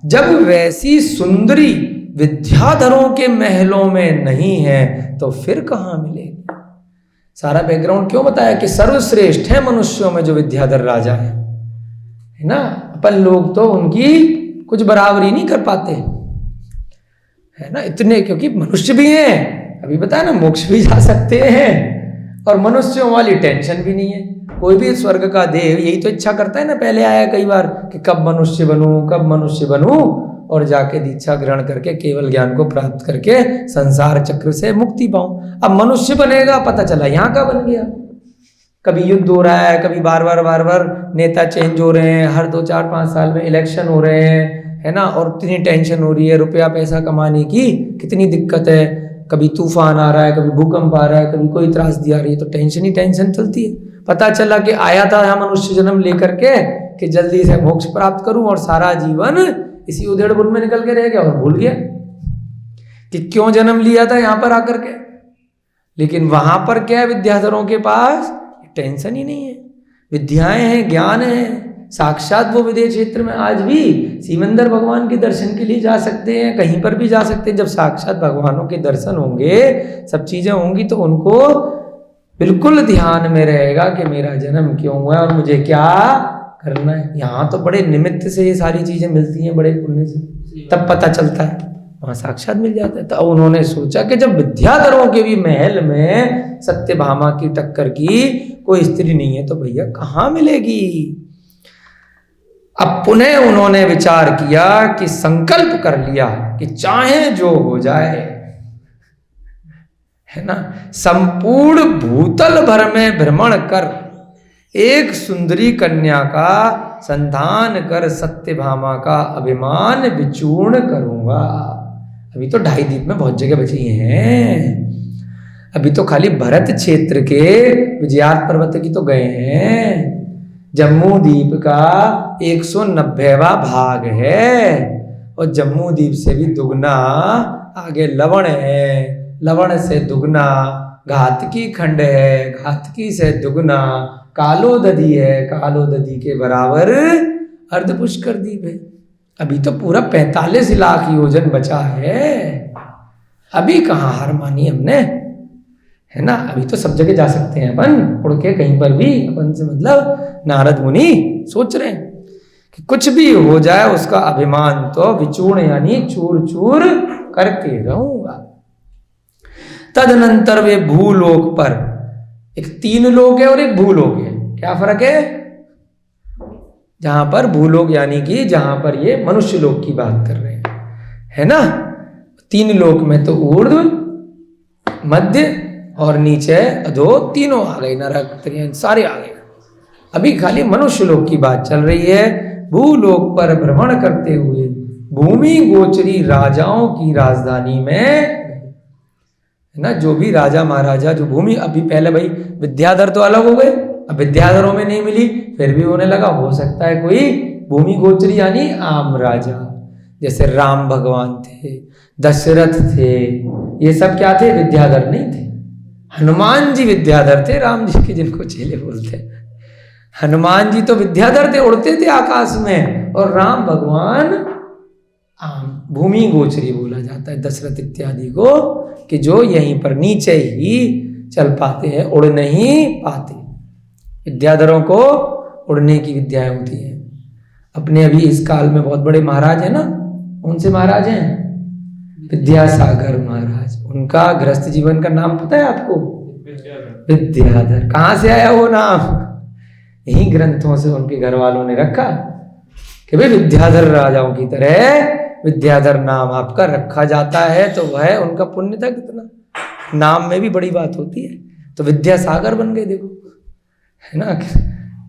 Speaker 1: जब वैसी सुंदरी विद्याधरों के महलों में नहीं है तो फिर कहाँ मिलेगी। सारा बैकग्राउंड क्यों बताया कि सर्वश्रेष्ठ है मनुष्यों में जो विद्याधर राजा है ना। अपन लोग तो उनकी कुछ बराबरी नहीं कर पाते, है ना, इतने, क्योंकि मनुष्य भी हैं, अभी बताया ना, मोक्ष भी जा सकते हैं और मनुष्यों वाली टेंशन भी नहीं है। कोई भी स्वर्ग का देव यही तो इच्छा करता है ना, पहले आया कई बार कि कब मनुष्य बनूं, कब मनुष्य बनूं, और जाके दीक्षा ग्रहण करके केवल ज्ञान को प्राप्त करके संसार चक्र से मुक्ति पाऊं। अब मनुष्य बनेगा, पता चला यहाँ का बन गया। कभी युद्ध हो रहा है, कभी बार बार नेता चेंज हो रहे हैं, हर 2 4 5 साल में इलेक्शन हो रहे हैं, है ना, और इतनी टेंशन हो रही है, रुपया पैसा कमाने की कितनी दिक्कत है। कभी तूफान आ रहा है, कभी भूकंप आ रहा है, कभी कोई त्रासदी आ रही है, तो टेंशन ही टेंशन चलती है। पता चला कि आया था यहाँ मनुष्य जन्म लेकर के कि जल्दी से मोक्ष प्राप्त करूं, और सारा जीवन इसी उधेड़ बुन में निकल के रह गया और भूल गया कि क्यों जन्म लिया था यहाँ पर आकर के। लेकिन वहां पर क्या है, विद्याधरों के पास टेंशन ही नहीं है, विद्याएं हैं, ज्ञान है, साक्षात वो विदेह क्षेत्र में आज भी सीमंदर भगवान के दर्शन के लिए जा सकते हैं, कहीं पर भी जा सकते हैं। जब साक्षात भगवानों के दर्शन होंगे, सब चीजें होंगी, तो उनको बिल्कुल ध्यान में रहेगा कि मेरा जन्म क्यों हुआ और मुझे क्या करना है। यहाँ तो बड़े निमित्त से ये सारी चीजें मिलती हैं, बड़े पुण्य से, तब पता चलता है, वहां साक्षात मिल जाता है। तो उन्होंने सोचा कि जब विद्याधरों के भी महल में सत्यभामा की टक्कर की कोई स्त्री नहीं है तो भैया कहाँ मिलेगी। अब पुनः उन्होंने विचार किया कि संकल्प कर लिया कि चाहे जो हो जाए, है ना, संपूर्ण भूतल भर में भ्रमण कर एक सुंदरी कन्या का संधान कर सत्यभामा का अभिमान विचूर्ण करूंगा। अभी तो 2.5 द्वीप में बहुत जगह बची हैं, अभी तो खाली भरत क्षेत्र के विजयात पर्वत की तो गए हैं। जम्मू द्वीप का 190वां भाग है, और जम्मू द्वीप से भी दुगना आगे लवण है, लवण से दुगना घातकी खंड है, घातकी से दुगना कालोदधी है, कालोदधी के बराबर अर्धपुष्कर द्वीप है। अभी तो पूरा 45 लाख योजन बचा है, अभी कहाँ हार मानी हमने, है ना। अभी तो सब जगह जा सकते हैं अपन, उड़ के कहीं पर भी। अपन से मतलब नारद मुनि सोच रहे हैं कि कुछ भी हो जाए उसका अभिमान तो विचूर्ण यानी चूर चूर करके रहूंगा। तदनंतर वे भूलोक पर, एक 3 लोक है और एक भूलोक है, क्या फर्क है। जहां पर भूलोक यानी कि जहां पर ये मनुष्य लोक की बात कर रहे हैं, है ना। 3 लोक में तो ऊर्ध्व, मध्य और नीचे अधो, तीनों आ गए, नरक त्रियन सारे आ गए। अभी खाली मनुष्य लोक की बात चल रही है। भूलोक पर भ्रमण करते हुए भूमि गोचरी राजाओं की राजधानी में, है ना, जो भी राजा महाराजा जो भूमि, अभी पहले भाई विद्याधर तो अलग हो गए, अब विद्याधरों में नहीं मिली, फिर भी होने लगा हो सकता है कोई भूमि गोचरी यानी आम राजा, जैसे राम भगवान थे, दशरथ थे, ये सब क्या थे? विद्याधर नहीं थे। हनुमान जी विद्याधर थे, राम जी के जिनको चेले बोलते हैं। हनुमान जी तो विद्याधर थे, उड़ते थे आकाश में, और राम भगवान भूमि गोचरी बोला जाता है दशरथ इत्यादि को, कि जो यहीं पर नीचे ही चल पाते हैं, उड़ नहीं पाते। विद्याधरों को उड़ने की विद्याएं होती हैं। अपने अभी इस काल में बहुत बड़े महाराज हैं ना, उनसे महाराज हैं विद्यासागर महाराज। उनका गृहस्थ जीवन का नाम पता है आपको? विद्याधर। कहाँ से आया वो नाम? यही ग्रंथों से उनके घर वालों ने रखा कि भाई विद्याधर राजाओं की तरह विद्याधर नाम आपका रखा जाता है, तो वह उनका पुण्य था कितना। नाम में भी बड़ी बात होती है। तो विद्यासागर बन गए, देखो, है ना।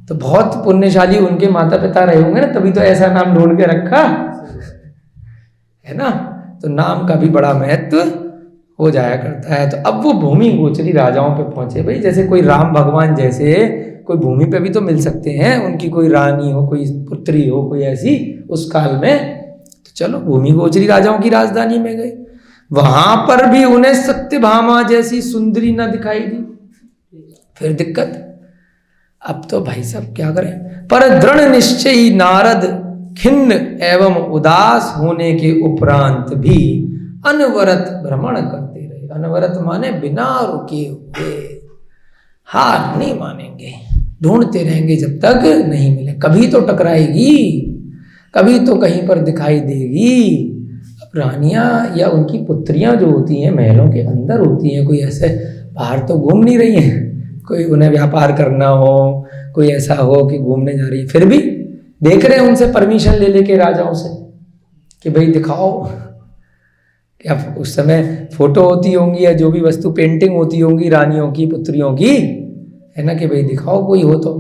Speaker 1: तो बहुत पुण्यशाली उनके माता पिता रहे होंगे ना, तभी तो ऐसा नाम ढूंढ के रखा है ना। तो नाम का भी बड़ा महत्व हो जाया करता है। तो अब वो भूमि गोचरी राजाओं पे पहुंचे। भाई जैसे कोई राम भगवान जैसे कोई भूमि पे भी तो मिल सकते हैं, उनकी कोई रानी हो, कोई पुत्री हो, कोई ऐसी उस काल में। तो चलो भूमि गोचरी राजाओं की राजधानी में गए। वहां पर भी उन्हें सत्यभामा जैसी सुंदरी न दिखाई दी। फिर दिक्कत। अब तो भाई साहब क्या करें। पर दृढ़ निश्चयी नारद खिन्न एवं उदास होने के उपरांत भी अनवरत भ्रमण करते रहे। अनवरत माने बिना रुके हुए, हार नहीं मानेंगे, ढूंढते रहेंगे जब तक नहीं मिले। कभी तो टकराएगी, कभी तो कहीं पर दिखाई देगी। अब रानियां या उनकी पुत्रियां जो होती हैं महलों के अंदर होती हैं, कोई ऐसे बाहर तो घूम नहीं रही हैं। कोई उन्हें व्यापार करना हो, कोई ऐसा हो कि घूमने जा रही है, फिर भी देख रहे हैं उनसे परमिशन ले लेके राजाओं से कि भाई दिखाओ। क्या उस समय फोटो होती होंगी या जो भी वस्तु पेंटिंग होती होंगी रानियों की पुत्रियों की, है ना, कि भाई दिखाओ कोई हो तो।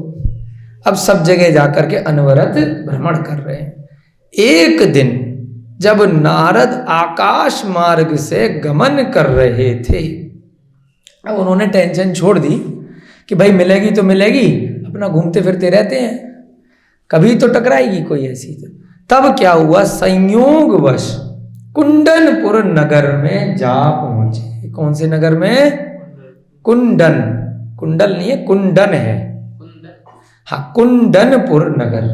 Speaker 1: अब सब जगह जाकर के अनवरत भ्रमण कर रहे हैं। एक दिन जब नारद आकाश मार्ग से गमन कर रहे थे, अब उन्होंने टेंशन छोड़ दी कि भाई मिलेगी तो मिलेगी, अपना घूमते फिरते रहते हैं, कभी तो टकराएगी कोई ऐसी। तब क्या हुआ, संयोगवश कुंडनपुर नगर में जा पहुंचे। कौन से नगर में? कुंडन, कुंडल नहीं है, कुंडन है। हाँ, कुंडनपुर नगर,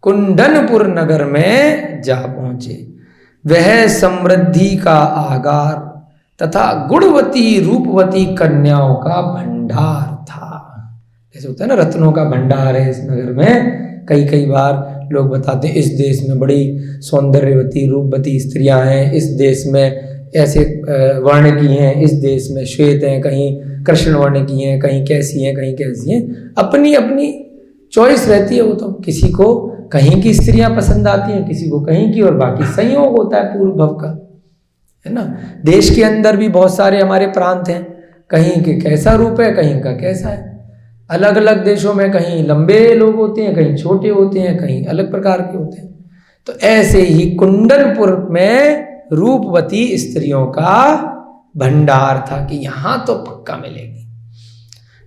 Speaker 1: कुंडनपुर नगर में जा पहुंचे। वह समृद्धि का आगार तथा गुणवती रूपवती कन्याओं का भंडार था। जैसे होता है ना रत्नों का भंडार है इस नगर में। कई बार लोग बताते हैं इस देश में बड़ी सौंदर्यवती रूपवती स्त्रियां हैं, इस देश में ऐसे वर्ण की हैं, इस देश में श्वेत हैं, कहीं कृष्ण वर्ण की हैं, कहीं कैसी हैं, कहीं कैसी हैं। अपनी अपनी चॉइस रहती है। वो तो किसी को कहीं की स्त्रियां पसंद आती हैं, किसी को कहीं की, और बाकी संयोग होता है पूर्व भव का, है ना। देश के अंदर भी बहुत सारे हमारे प्रांत हैं, कहीं के कैसा रूप है, कहीं का कैसा है। अलग अलग देशों में कहीं लंबे लोग होते हैं, कहीं छोटे होते हैं, कहीं अलग प्रकार के होते हैं। तो ऐसे ही कुंडनपुर में रूपवती स्त्रियों का भंडार था कि यहां तो पक्का मिलेगी।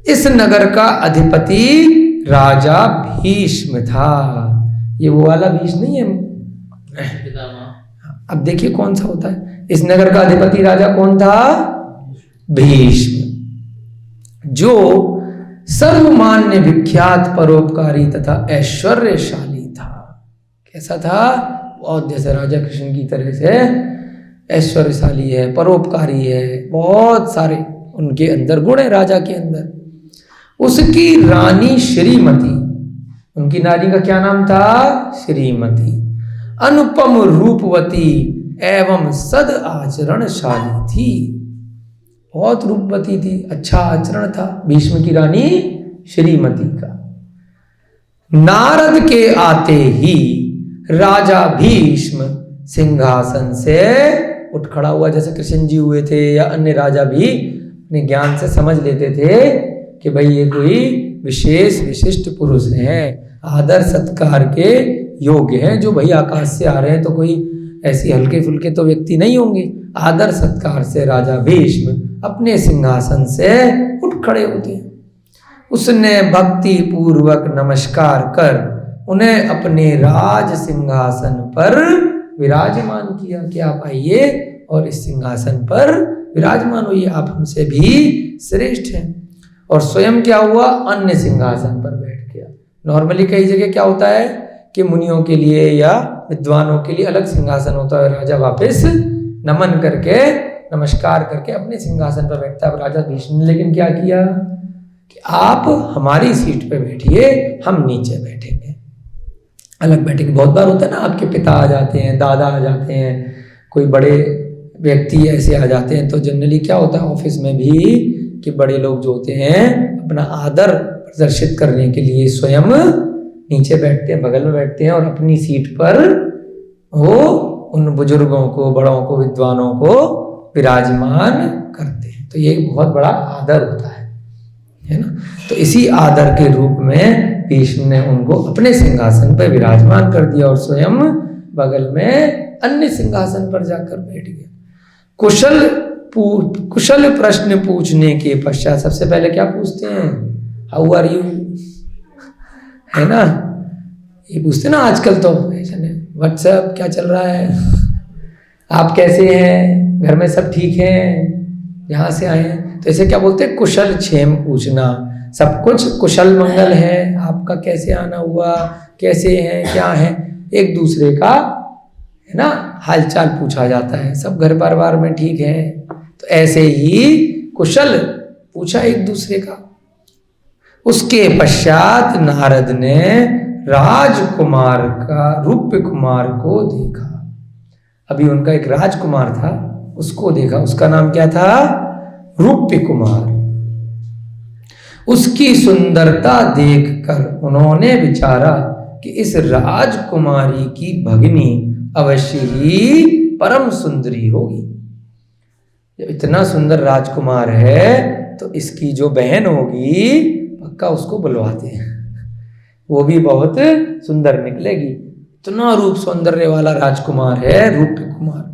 Speaker 1: इस नगर का अधिपति राजा भीष्म था। ये वो वाला भीष्म नहीं है। अब देखिए कौन सा होता है। इस नगर का अधिपति राजा कौन था? भीष्म, जो सर्वमान्य विख्यात परोपकारी तथा ऐश्वर्यशाली था। कैसा था? बहुत जैसे राजा कृष्ण की तरह से ऐश्वर्यशाली है, परोपकारी है, बहुत सारे उनके अंदर गुण है राजा के अंदर। उसकी रानी श्रीमती, उनकी नारी का क्या नाम था? श्रीमती, अनुपम रूपवती एवं सद आचरणशाली थी। बहुत रूपवती थी, अच्छा आचरण था भीष्म की रानी श्रीमती का। नारद के आते ही राजा भीष्म सिंहासन से उठ खड़ा हुआ। जैसे कृष्ण जी हुए थे या अन्य राजा भी अपने ज्ञान से समझ लेते थे कि भाई ये कोई विशेष विशिष्ट पुरुष हैं, आदर सत्कार के योग्य हैं, जो भाई आकाश से आ रहे हैं, तो कोई ऐसी हल्के फुल्के तो व्यक्ति नहीं होंगे। आदर सत्कार से राजा भीष्म अपने सिंहासन से उठ खड़े होते हैं। उसने भक्ति पूर्वक नमस्कार कर उन्हें अपने राज सिंहासन पर विराजमान किया कि आप आइए और इस सिंहासन पर विराजमान हुई, आप हमसे भी श्रेष्ठ हैं। और स्वयं क्या हुआ, अन्य सिंहासन पर बैठ गया। नॉर्मली कई जगह क्या होता है कि मुनियों के लिए या विद्वानों के लिए अलग सिंहासन होता है, राजा वापस नमन करके नमस्कार करके अपने सिंहासन पर बैठता है। राजा भीष्म ने लेकिन क्या किया कि आप हमारी सीट पे बैठिए, हम नीचे बैठेंगे, अलग बैठेंगे। बहुत बार होता है ना, आपके पिता आ जाते हैं, दादा आ जाते हैं, कोई बड़े व्यक्ति ऐसे आ जाते हैं, तो जनरली क्या होता है ऑफिस में भी कि बड़े लोग जो होते हैं अपना आदर प्रदर्शित करने के लिए स्वयं नीचे बैठते हैं, बगल में बैठते हैं और अपनी सीट पर वो उन बुजुर्गों को, बड़ों को, विद्वानों को विराजमान करते हैं। तो ये एक बहुत बड़ा आदर होता है ना। तो इसी आदर के रूप में भीष्म ने उनको अपने सिंहासन पर विराजमान कर दिया और स्वयं बगल में अन्य सिंहासन पर जाकर बैठ गया। कुशल प्रश्न पूछने के पश्चात सबसे पहले क्या पूछते हैं, हाउ आर यू, है ना, ये पूछते ना आजकल तो व्हाट्सएप क्या चल रहा है, आप कैसे हैं, घर में सब ठीक हैं, यहाँ से आए हैं, तो इसे क्या बोलते हैं, कुशल क्षेम पूछना। सब कुछ कुशल मंगल है, आपका कैसे आना हुआ, कैसे हैं, क्या है, एक दूसरे का है ना हालचाल पूछा जाता है, सब घर परिवार में ठीक है। तो ऐसे ही कुशल पूछा एक दूसरे का। उसके पश्चात नारद ने राजकुमार का, रूप्य कुमार को देखा। अभी उनका एक राजकुमार था, उसको देखा, उसका नाम क्या था, रूप्य कुमार। उसकी सुंदरता देखकर उन्होंने विचारा कि इस राजकुमारी की भगिनी अवश्य ही परम सुंदरी होगी। जब इतना सुंदर राजकुमार है तो इसकी जो बहन होगी पक्का उसको बुलवाते हैं, वो भी बहुत सुंदर निकलेगी। इतना रूप सौंदर्य वाला राजकुमार है रूप्य कुमार।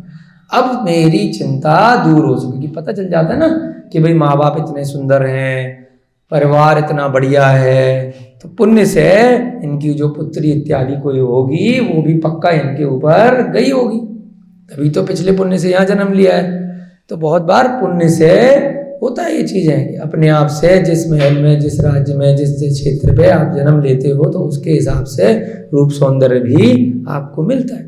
Speaker 1: अब मेरी चिंता दूर हो सकेगी। पता चल जाता है ना कि भाई माँ बाप इतने सुंदर हैं, परिवार इतना बढ़िया है, तो पुण्य से इनकी जो पुत्री इत्यादि कोई होगी वो भी पक्का इनके ऊपर गई होगी, तभी तो पिछले पुण्य से यहाँ जन्म लिया है। तो बहुत बार पुण्य से होता है ये चीज़ें कि अपने आप से जिस महल में, जिस राज्य में, जिस क्षेत्र पे आप जन्म लेते हो तो उसके हिसाब से रूप सौंदर्य भी आपको मिलता है।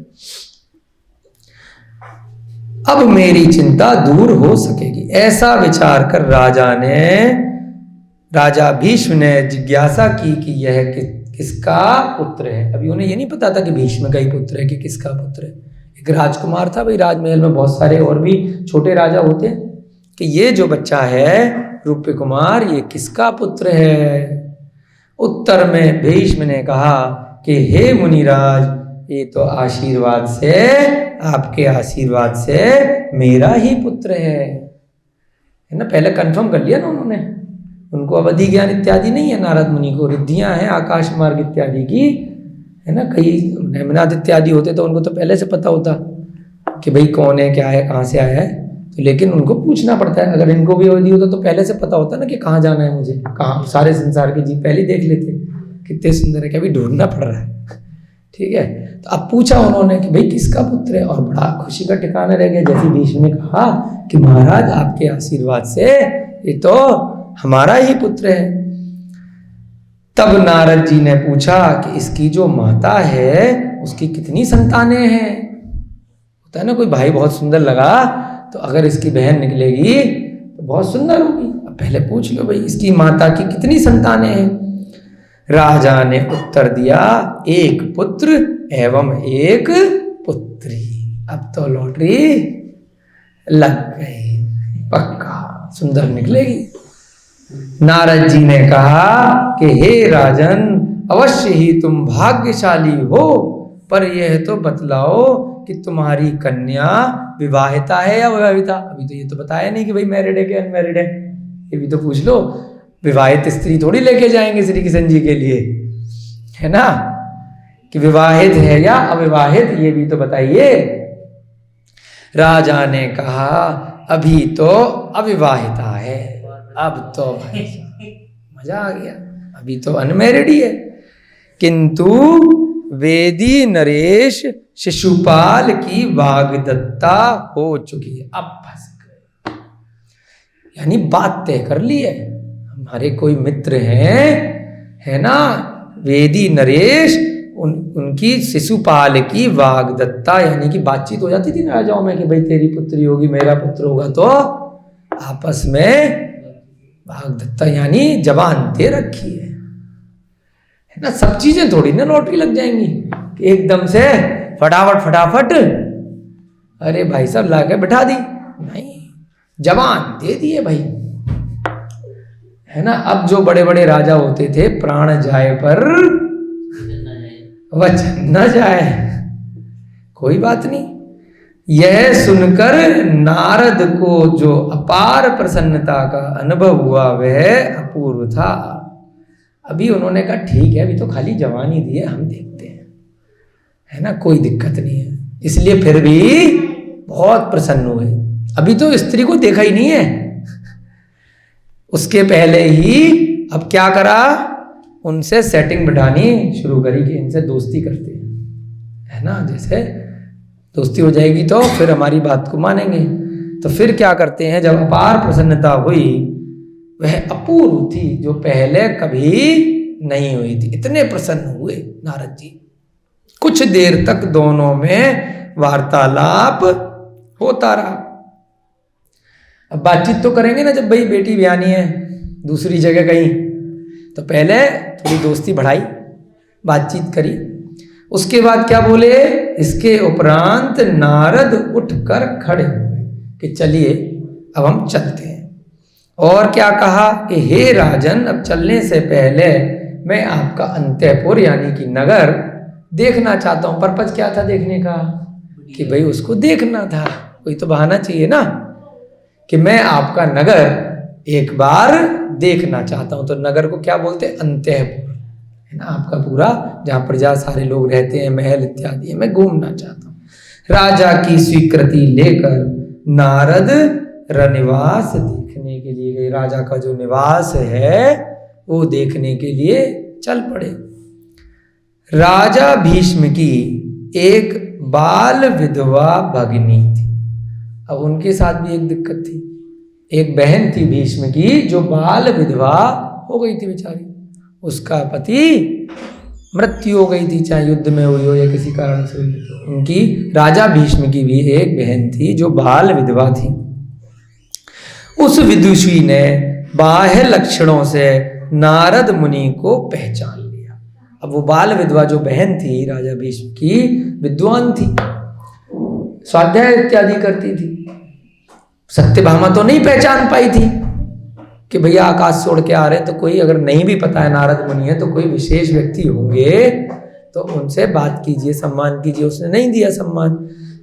Speaker 1: अब मेरी चिंता दूर हो सकेगी, ऐसा विचार कर राजा भीष्म ने जिज्ञासा की कि यह किसका पुत्र है। अभी उन्हें ये नहीं पता था कि भीष्म का ही पुत्र है कि किसका पुत्र है। एक राजकुमार था, भाई राजमहल में बहुत सारे और भी छोटे राजा होते हैं, कि ये जो बच्चा है रूप्य कुमार ये किसका पुत्र है। उत्तर में भीष्म ने कहा कि हे मुनिराज, ये तो आशीर्वाद से, आपके आशीर्वाद से मेरा ही पुत्र है ना। पहले कंफर्म कर लिया ना उन्होंने, उनको अवधि ज्ञान इत्यादि नहीं है नारद मुनि को, रिद्धियां हैं आकाश मार्ग इत्यादि की, है ना। कई नेमिनाथ इत्यादि होते तो उनको तो पहले से पता होता कि भाई कौन है, क्या है, कहाँ से आया है, तो लेकिन उनको पूछना पड़ता है। अगर इनको भी अवधि होता तो पहले से पता होता ना कि कहाँ जाना है मुझे, कहाँ, सारे संसार के जीव पहले देख लेते कितने सुंदर है, क्या भी ढूंढना पड़ रहा है, ठीक है। तो अब पूछा उन्होंने कि भाई किसका पुत्र है, और बड़ा खुशी का ठिकाना रह गया। जैसे भीष्म ने कहा कि महाराज आपके आशीर्वाद से ये तो हमारा ही पुत्र है। तब नारद जी ने पूछा कि इसकी जो माता है उसकी कितनी संतानें हैं। होता है ना, कोई भाई बहुत सुंदर लगा तो अगर इसकी बहन निकलेगी तो बहुत सुंदर होगी। अब पहले पूछ लो भाई इसकी माता की कितनी संतानें हैं। राजा ने उत्तर दिया, एक पुत्र एवं एक पुत्री। अब तो लॉटरी लग गई, पक्का सुंदर निकलेगी। नारद जी ने कहा कि हे राजन, अवश्य ही तुम भाग्यशाली हो, पर यह तो बतलाओ कि तुम्हारी कन्या विवाहिता है या अविवाहिता। अभी तो ये तो बताया नहीं कि भाई मैरिड है कि अनमैरिड है, ये भी तो पूछ लो। विवाहित स्त्री थोड़ी लेके जाएंगे श्री कृष्ण जी के लिए, है ना, कि विवाहित है या अविवाहित, ये भी तो बताइए। राजा ने कहा अभी तो अविवाहिता है। अब तो भाई मजा आ गया, अभी तो अनमैरिड ही है, किंतु वेदी नरेश शिशुपाल की वाग्दत्ता हो चुकी है। अब फंस गए, यानी बात तय कर ली है। हमारे कोई मित्र हैं, है ना, वेदी नरेश, उनकी शिशुपाल की वाग्दत्ता, यानी कि बातचीत हो जाती थी ना राजाओं में कि भाई तेरी पुत्री होगी, मेरा पुत्र होगा, तो आपस में वाग्दत्ता यानी जबान दे रखी है ना। सब चीजें थोड़ी ना लॉटरी लग जाएंगी कि एकदम से फटाफट अरे भाई साहब ला के बैठा दी, नहीं, जबान दे दिए भाई, है ना। अब जो बड़े बड़े राजा होते थे, प्राण जाए पर वचन न जाए, कोई बात नहीं। यह सुनकर नारद को जो अपार प्रसन्नता का अनुभव हुआ वह अपूर्व था। अभी उन्होंने कहा ठीक है, अभी तो खाली जवानी दी है, हम देखते हैं, है ना, कोई दिक्कत नहीं है। इसलिए फिर भी बहुत प्रसन्न हुए। अभी तो स्त्री को देखा ही नहीं है, उसके पहले ही अब क्या करा, उनसे सेटिंग बिठानी शुरू करी कि इनसे दोस्ती करते हैं, है ना। जैसे दोस्ती हो जाएगी तो फिर हमारी बात को मानेंगे। तो फिर क्या करते हैं, जब अपार प्रसन्नता हुई, वह अपूर्व थी जो पहले कभी नहीं हुई थी। इतने प्रसन्न हुए नारद जी। कुछ देर तक दोनों में वार्तालाप होता रहा। अब बातचीत तो करेंगे ना, जब भाई बेटी ब्यानी है दूसरी जगह कहीं, तो पहले थोड़ी दोस्ती बढ़ाई, बातचीत करी। उसके बाद क्या बोले, इसके उपरांत नारद उठकर खड़े हुए कि चलिए अब हम चलते हैं। और क्या कहा कि हे राजन, अब चलने से पहले मैं आपका अंतःपुर यानी कि नगर देखना चाहता हूं। पर्पज क्या था देखने का, कि भाई उसको देखना था, कोई तो बहाना चाहिए ना, कि मैं आपका नगर एक बार देखना चाहता हूं। तो नगर को क्या बोलते हैं, अंतःपुर, है ना, आपका पूरा जहां प्रजा सारे लोग रहते हैं, महल इत्यादि, मैं घूमना चाहता हूं। राजा की स्वीकृति लेकर नारद रनिवास देखने के लिए गए। राजा का जो निवास है वो देखने के लिए चल पड़े। राजा भीष्म की एक बाल विधवा भगिनी थी। अब उनके साथ भी एक दिक्कत थी, एक बहन थी भीष्म की जो बाल विधवा हो गई थी बेचारी, उसका पति मृत्यु हो गई थी, चाहे युद्ध में हुई हो या किसी कारण से हुई। तो उनकी राजा भीष्म की भी एक बहन थी जो बाल विधवा थी। उस विदुषी ने बाह्य लक्षणों से नारद मुनि को पहचान लिया। अब वो बाल विधवा जो बहन थी राजा भीष्म की, विद्वान थी, स्वाध्याय इत्यादि करती थी। सत्यभामा तो नहीं पहचान पाई थी कि भैया आकाश छोड़ के आ रहे, तो कोई अगर नहीं भी पता है नारद मुनि है तो कोई विशेष व्यक्ति होंगे तो उनसे बात कीजिए, सम्मान कीजिए। उसने नहीं दिया सम्मान।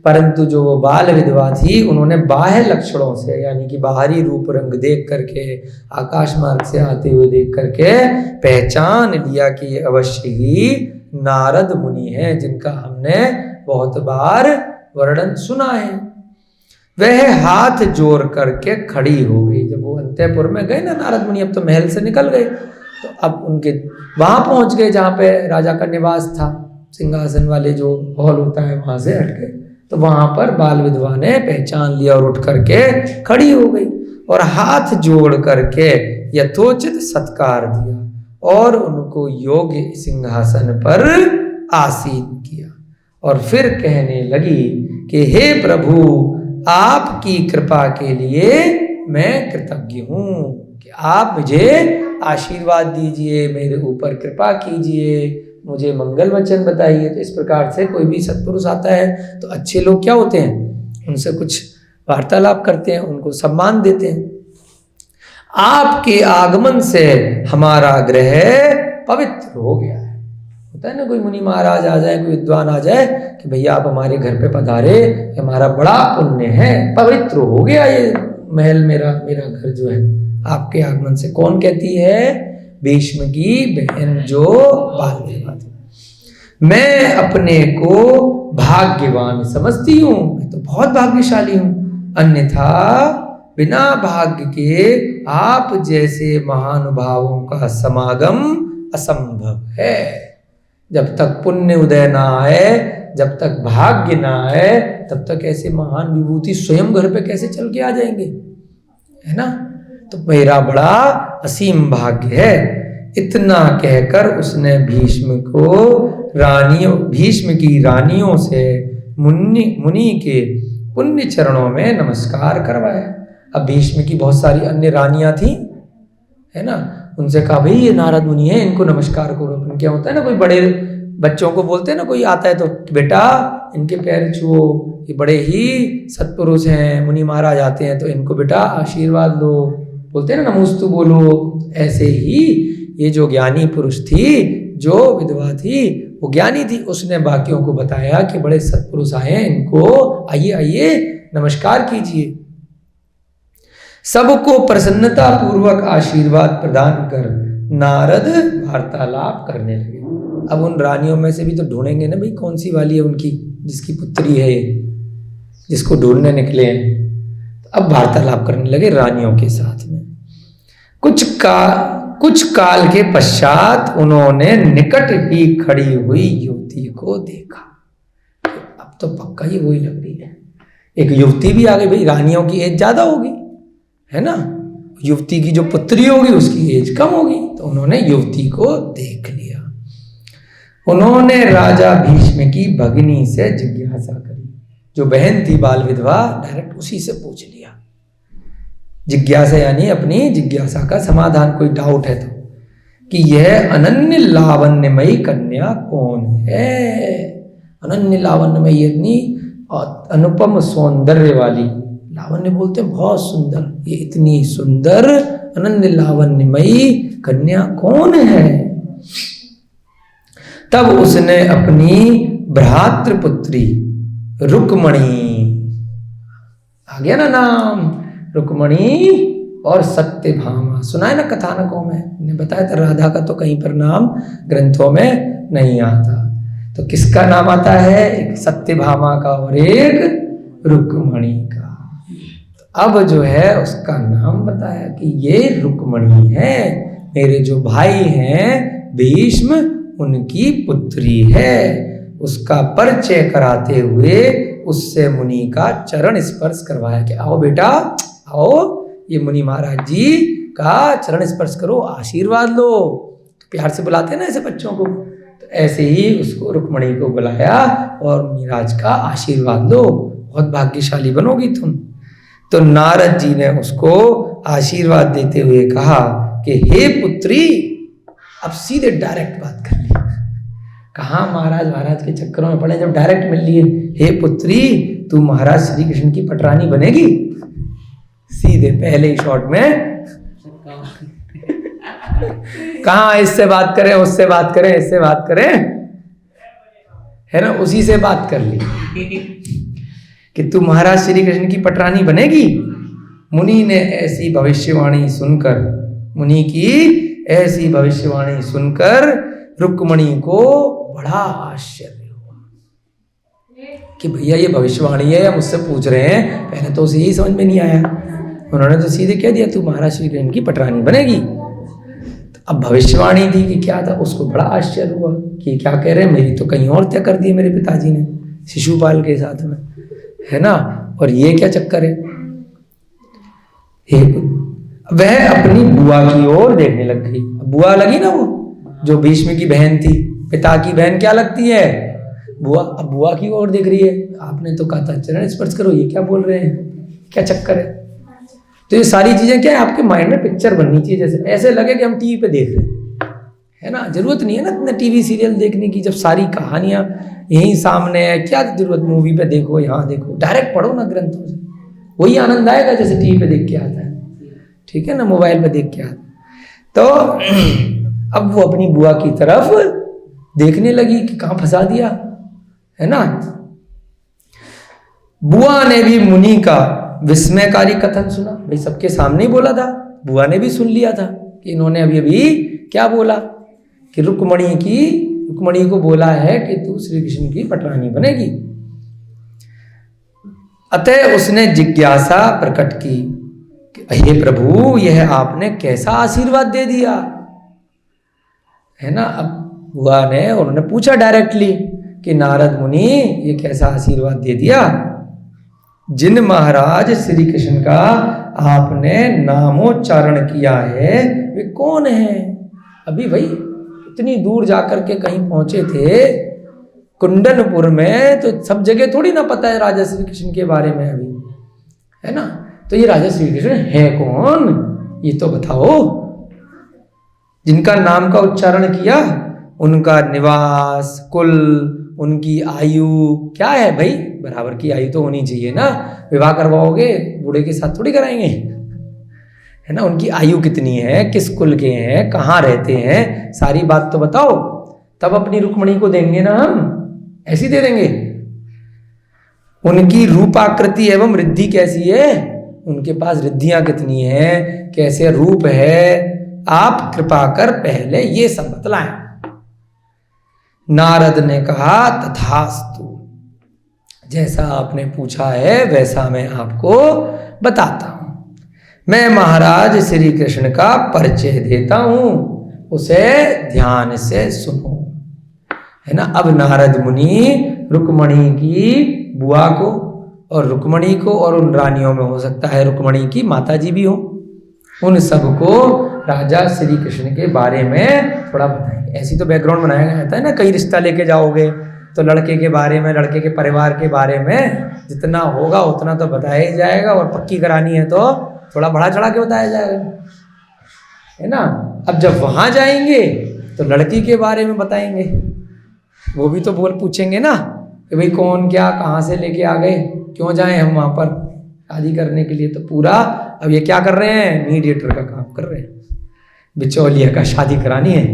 Speaker 1: परंतु जो वो बाल विधवा थी, उन्होंने बाह्य लक्षणों से यानी कि बाहरी रूप रंग देख करके, आकाश मार्ग से आते हुए देख करके पहचान लिया कि ये अवश्य ही नारद मुनि हैं, जिनका हमने बहुत बार वर्णन सुना है। वह हाथ जोड़ करके खड़ी हो गई। जब वो अंतःपुर में गए ना नारद मुनि, अब तो महल से निकल गए, तो अब उनके वहां पहुंच गए जहां पे राजा का निवास था, सिंहासन वाले जो हॉल होता है वहां से हट गए। तो वहां पर बाल विधवा ने पहचान लिया और उठ करके खड़ी हो गई और हाथ जोड़ करके यथोचित सत्कार दिया और उनको योग्य सिंहासन पर आसीन किया। और फिर कहने लगी कि हे प्रभु, आपकी कृपा के लिए मैं कृतज्ञ हूं कि आप मुझे आशीर्वाद दीजिए, मेरे ऊपर कृपा कीजिए, मुझे मंगल वचन बताइए। तो इस प्रकार से कोई भी सत्पुरुष आता है तो अच्छे लोग क्या होते हैं, उनसे कुछ वार्तालाप करते हैं, उनको सम्मान देते हैं। आपके आगमन से हमारा गृह पवित्र हो गया है। होता है ना, कोई मुनि महाराज आ जाए, कोई विद्वान आ जाए कि भैया आप हमारे घर पे पधारे, हमारा बड़ा पुण्य है, पवित्र हो गया ये महल, मेरा घर जो है आपके आगमन से। कौन कहती है, भीष्म की बहन जो बाल विधवा थी। मैं अपने को भाग्यवान समझती हूँ, मैं तो बहुत भाग्यशाली हूँ, अन्यथा बिना भाग्य के आप जैसे महानुभावों का समागम असंभव है। जब तक पुण्य उदय ना आए, जब तक भाग्य ना आए, तब तक ऐसे महान विभूति स्वयं घर पे कैसे चल के आ जाएंगे, है ना। तो मेरा बड़ा असीम भाग्य है। इतना कहकर उसने भीष्म की रानियों से मुनि के पुण्य चरणों में नमस्कार करवाया। अब भीष्म की बहुत सारी अन्य रानियां थी, है ना, उनसे कहा भाई ये नारद मुनि है, इनको नमस्कार करो। अपन क्या होता है ना, कोई बड़े बच्चों को बोलते हैं ना, कोई आता है तो बेटा इनके पैर छुओ, ये बड़े ही सत्पुरुष हैं, मुनि महाराज आते हैं तो इनको बेटा आशीर्वाद दो, बोलते हैं ना नमोस्तु बोलो। ऐसे ही ये जो ज्ञानी पुरुष थी, जो विधवा थी, वो ज्ञानी थी, उसने बाकियों को बताया कि बड़े सत्पुरुष आए हैं, इनको आइए आइए नमस्कार कीजिए। सबको प्रसन्नता पूर्वक आशीर्वाद प्रदान कर नारद वार्तालाप करने लगे। अब उन रानियों में से भी तो ढूंढेंगे ना भाई कौन सी वाली है उनकी, जिसकी पुत्री है, जिसको ढूंढने निकले हैं। तो अब वार्तालाप करने लगे रानियों के साथ में। कुछ काल के पश्चात उन्होंने निकट ही खड़ी हुई युवती को देखा। अब तो पक्का ही वही लग रही है। एक युवती भी आ गई, भाई रानियों की एज ज्यादा होगी, है ना, युवती की जो पुत्री होगी उसकी एज कम होगी। तो उन्होंने युवती को देख लिया। उन्होंने राजा भीष्म की भगिनी से जिज्ञासा करी, जो बहन थी बाल विधवा, डायरेक्ट उसी से पूछ लिया। जिज्ञासा यानी अपनी जिज्ञासा का समाधान, कोई डाउट है तो, कि यह अनन्य लावण्यमयी कन्या कौन है। अनन्य लावण्यमयी यानी अनुपम सौंदर्य वाली, लावण्य बोलते हैं बहुत सुंदर, ये इतनी सुंदर अनन्य लावण्यमयी कन्या कौन है। तब उसने अपनी भ्रातृपुत्री रुक्मणी, आ गया ना नाम, रुक्मणी और सत्यभामा, सुना है ना कथानकों में, ने बताया था। राधा का तो कहीं पर नाम ग्रंथों में नहीं आता, तो किसका नाम आता है, एक सत्यभामा का और एक रुक्मणी का। अब जो है उसका नाम बताया कि ये रुक्मणी है, मेरे जो भाई हैं भीष्म उनकी पुत्री है। उसका परिचय कराते हुए उससे मुनि का चरण स्पर्श करवाया कि आओ बेटा आओ, ये मुनि महाराज जी का चरण स्पर्श करो, आशीर्वाद लो। तो प्यार से बुलाते हैं ना ऐसे बच्चों को, तो ऐसे ही उसको रुक्मणी को बुलाया और मुनिराज का आशीर्वाद लो, बहुत भाग्यशाली बनोगी तुम। तो नारद जी ने उसको आशीर्वाद देते हुए कहा कि हे पुत्री, अब सीधे डायरेक्ट बात कर ली। कहाँ महाराज के चक्करों में पड़े, जब डायरेक्ट मिल लिए, हे पुत्री तू महाराज श्री कृष्ण की पटरानी बनेगी। सीधे पहले ही शॉट में कहाँ इससे बात करें, उससे बात करें, इससे बात करें, है ना, उसी से बात कर ली कि तू महाराज श्री कृष्ण की पटरानी बनेगी। मुनि ने ऐसी भविष्यवाणी सुनकर, मुनि की ऐसी भविष्यवाणी सुनकर रुक्मणी को बड़ा आश्चर्य हुआ कि भैया ये भविष्यवाणी है या मुझसे पूछ रहे हैं। पहले तो उसे यही समझ में नहीं आया, उन्होंने तो सीधे कह दिया तू महाराज श्री कृष्ण की पटरानी बनेगी। तो अब भविष्यवाणी थी कि क्या था, उसको बड़ा आश्चर्य हुआ कि क्या कह रहे हैं, मेरी तो कहीं और तय कर दी मेरे पिताजी ने शिशुपाल के साथ में, है ना, और ये क्या चक्कर है। वह अपनी बुआ की ओर देखने लग गई। बुआ लगी ना, वो जो भीष्म की बहन थी, पिता की बहन क्या लगती है, बुआ। अब बुआ की ओर देख रही है। आपने तो कहा था चरण स्पर्श करो, ये क्या बोल रहे हैं, क्या चक्कर है। तो ये सारी चीजें क्या है, आपके माइंड में पिक्चर बननी चाहिए, जैसे ऐसे लगे कि हम टीवी पे देख रहे हैं, है ना। जरूरत नहीं है ना इतना टीवी सीरियल देखने की, जब सारी कहानियां यहीं सामने है, क्या जरूरत मूवी पे देखो, यहाँ देखो, डायरेक्ट पढ़ो ना ग्रंथों से, वही आनंद आएगा जैसे टीवी पे देख के आता है, ठीक है ना, मोबाइल पे देख के आता। तो अब वो अपनी बुआ की तरफ देखने लगी कि कहाँ फंसा दिया, है ना। बुआ ने भी मुनि का विस्मयकारी कथन सुना, भाई सबके सामने ही बोला था, बुआ ने भी सुन लिया था कि इन्होंने अभी अभी क्या बोला कि रुक्मणी को बोला है कि तू श्री कृष्ण की पटरानी बनेगी। अतः उसने जिज्ञासा प्रकट की कि हे प्रभु, यह आपने कैसा आशीर्वाद दे दिया, है ना। अब बुआ ने, उन्होंने पूछा डायरेक्टली कि नारद मुनि ये कैसा आशीर्वाद दे दिया, जिन महाराज श्री कृष्ण का आपने नामोच्चारण किया है वे कौन है? अभी भाई इतनी दूर जाकर के कहीं पहुंचे थे कुंडनपुर में, तो सब जगह थोड़ी ना पता है राजा श्री कृष्ण के बारे में अभी, है ना? तो ये राजा श्री कृष्ण है कौन, ये तो बताओ। जिनका नाम का उच्चारण किया उनका निवास, कुल, उनकी आयु क्या है भाई? बराबर की आयु तो होनी चाहिए ना, विवाह करवाओगे बूढ़े के साथ थोड़ी कराएंगे, है ना? उनकी आयु कितनी है, किस कुल के हैं, कहाँ रहते हैं, सारी बात तो बताओ, तब अपनी रुक्मणी को देंगे ना हम, ऐसी दे देंगे। उनकी रूपाकृति एवं रिद्धि कैसी है, उनके पास रिद्धियां कितनी है, कैसे रूप है, आप कृपा कर पहले ये सब बतलाएं। नारद ने कहा तथास्तु, जैसा आपने पूछा है वैसा मैं आपको बताता हूं। मैं महाराज श्री कृष्ण का परिचय देता हूं, उसे ध्यान से सुनो, है ना? अब नारद मुनि रुक्मणी की बुआ को और रुक्मणी को, और उन रानियों में हो सकता है रुक्मणी की माता जी भी हो, उन सबको राजा श्री कृष्ण के बारे में थोड़ा बताएंगे। ऐसी तो बैकग्राउंड बनाया जाता है ना, कई रिश्ता लेके जाओगे तो लड़के के बारे में, लड़के के परिवार के बारे में जितना होगा उतना तो बताया ही जाएगा, और पक्की करानी है तो थोड़ा बढ़ा चढ़ा के बताया जाएगा, है ना? अब जब वहां जाएंगे तो लड़की के बारे में बताएंगे, वो भी तो पूछेंगे ना कि भाई कौन, क्या, कहाँ से लेके आ गए, क्यों जाएं हम वहां पर शादी करने के लिए। तो पूरा अब ये क्या कर रहे हैं, मीडिएटर का काम कर रहे हैं, बिचौलिया का शादी करानी है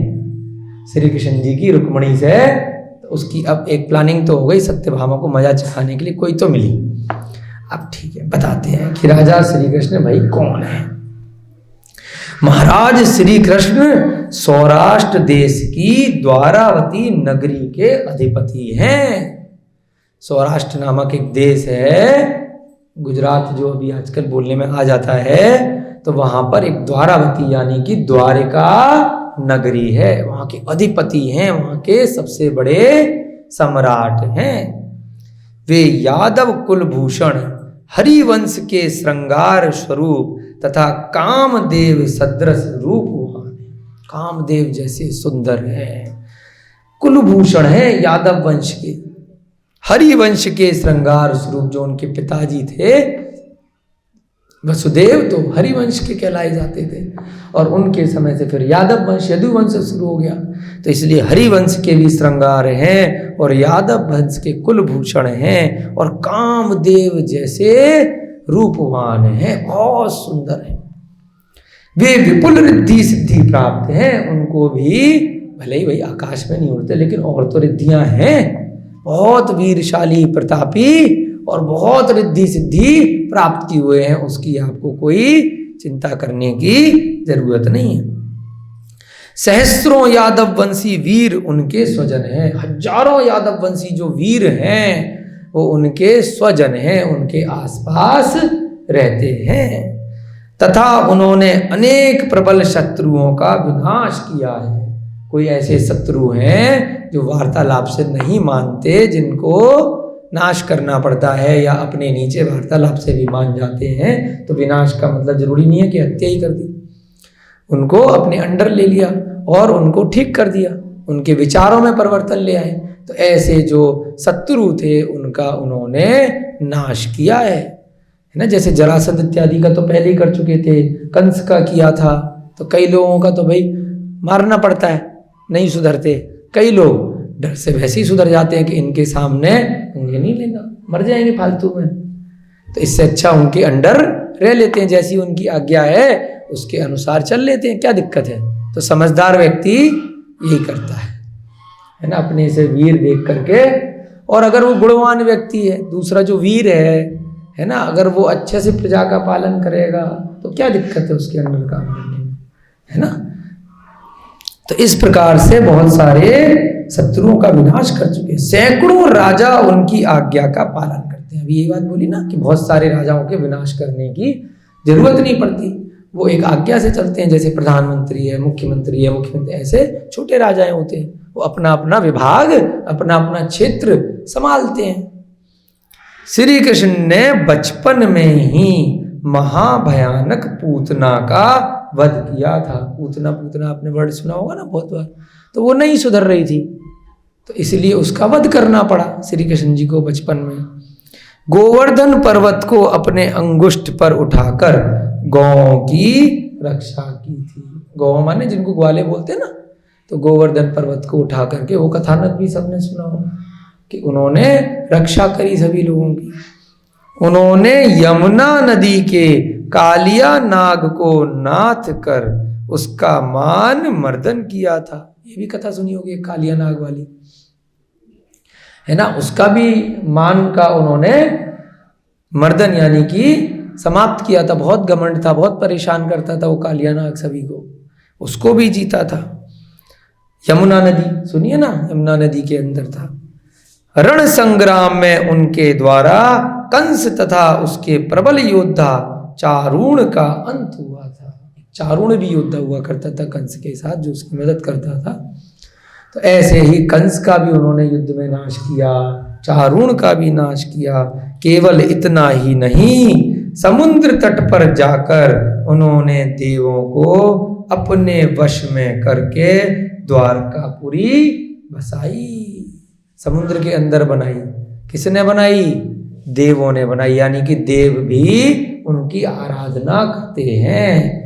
Speaker 1: श्री कृष्ण जी की रुक्मणी से। तो उसकी अब एक प्लानिंग तो हो गई, सत्यभामा को मजा चखाने के लिए कोई तो मिली। अब ठीक है, बताते हैं कि राजा श्री कृष्ण भाई कौन है। महाराज श्री कृष्ण सौराष्ट्र देश की द्वारावती नगरी के अधिपति हैं। सौराष्ट्र नामक एक देश है, गुजरात जो अभी आजकल बोलने में आ जाता है, तो वहां पर एक द्वारावती यानी कि द्वारिका नगरी है, वहां के अधिपति हैं, वहां के सबसे बड़े सम्राट हैं। वे यादव कुलभूषण हरिवंश के श्रृंगार स्वरूप तथा कामदेव सदृश रूपवान, कामदेव जैसे सुंदर है, कुलभूषण है यादव वंश के, हरिवंश के श्रृंगार स्वरूप। जो उनके पिताजी थे वसुदेव तो हरिवंश के कहलाए जाते थे, और उनके समय से फिर यादव वंश, यदुवंश शुरू हो गया, तो इसलिए हरिवंश के भी श्रृंगार हैं और यादव वंश के कुलभूषण हैं और कामदेव जैसे रूपवान हैं, बहुत सुंदर हैं। वे विपुल रिद्धि सिद्धि प्राप्त हैं, उनको भी भले ही भाई आकाश में नहीं उड़ते, लेकिन और तो रिद्धियां हैं, बहुत वीरशाली प्रतापी और बहुत रिद्धि सिद्धि प्राप्त किए हुए हैं, उसकी आपको कोई चिंता करने की जरूरत नहीं है। सहस्त्रों यादव वंशी वीर उनके स्वजन हैं, हजारों यादव वंशी जो वीर हैं वो उनके स्वजन हैं, उनके आसपास रहते हैं। तथा उन्होंने अनेक प्रबल शत्रुओं का विनाश किया है। कोई ऐसे शत्रु हैं जो वार्तालाप से नहीं मानते, जिनको नाश करना पड़ता है, या अपने नीचे वार्तालाप से भी मान जाते हैं, तो विनाश का मतलब जरूरी नहीं है कि हत्या ही कर दी, उनको अपने अंडर ले लिया और उनको ठीक कर दिया, उनके विचारों में परिवर्तन ले आए। तो ऐसे जो शत्रु थे उनका उन्होंने नाश किया है ना। जैसे जरासंध इत्यादि का तो पहले ही कर चुके थे, कंस का किया था, तो कई लोगों का तो भाई मारना पड़ता है, नहीं सुधरते, कई लोग डर से वैसे ही सुधर जाते हैं कि इनके सामने उंगली नहीं लेना, मर जाएंगे फालतू में, तो इससे अच्छा उनके अंडर रह लेते हैं, जैसी उनकी आज्ञा है उसके अनुसार चल लेते हैं, क्या दिक्कत है। तो समझदार व्यक्ति यही करता है ना, अपने से वीर देख करके। और अगर वो गुणवान व्यक्ति है, दूसरा जो वीर है ना, अगर वो अच्छे से प्रजा का पालन करेगा तो क्या दिक्कत है उसके अंडर काम करने में, है ना। तो इस प्रकार से बहुत सारे शत्रुओं का विनाश कर चुके, सैकड़ों राजा उनकी आज्ञा का पालन करते हैं। अभी ये बात बोली ना कि बहुत सारे राजाओं के विनाश करने की जरूरत नहीं पड़ती, वो एक आज्ञा से चलते हैं। जैसे प्रधानमंत्री है, मुख्यमंत्री है, मुख्यमंत्री ऐसे छोटे राजाएं होते हैं, वो अपना अपना विभाग, अपना अपना क्षेत्र संभालते हैं। श्री कृष्ण ने बचपन में ही महाभयानक पूतना का वध किया था। पूतना पूतना आपने वर्ड सुना होगा ना बहुत बार। तो वो नहीं सुधर रही थी, तो इसलिए उसका वध करना पड़ा श्री कृष्ण जी को बचपन में। गोवर्धन पर्वत को अपने अंगुष्ठ पर उठाकर गौ की रक्षा की थी। गौ माने जिनको ग्वाले बोलते हैं ना, तो गोवर्धन पर्वत को उठा करके, वो कथानक भी सबने सुना होगा कि उन्होंने रक्षा करी सभी लोगों की। उन्होंने यमुना नदी के कालिया नाग को नाथ कर उसका मान मर्दन किया था। ये भी कथा सुनी होगी कालिया नाग वाली, है ना। उसका भी मान का उन्होंने मर्दन यानी कि समाप्त किया था। बहुत घमंड था, बहुत परेशान करता था वो कालिया नाग सभी को, उसको भी जीता था। यमुना नदी सुनिए ना, यमुना नदी के अंदर था। रण संग्राम में उनके द्वारा कंस तथा उसके प्रबल योद्धा चारूण का अंत हुआ था। चारूण भी योद्धा हुआ करता था कंस के साथ, जो उसकी मदद करता था। तो ऐसे ही कंस का भी उन्होंने युद्ध में नाश किया, चारूण का भी नाश किया। केवल इतना ही नहीं, समुद्र तट पर जाकर उन्होंने देवों को अपने वश में करके द्वारकापुरी बसाई। समुद्र के अंदर बनाई। किसने बनाई? देवों ने बनाई, यानी कि देव भी उनकी आराधना करते हैं,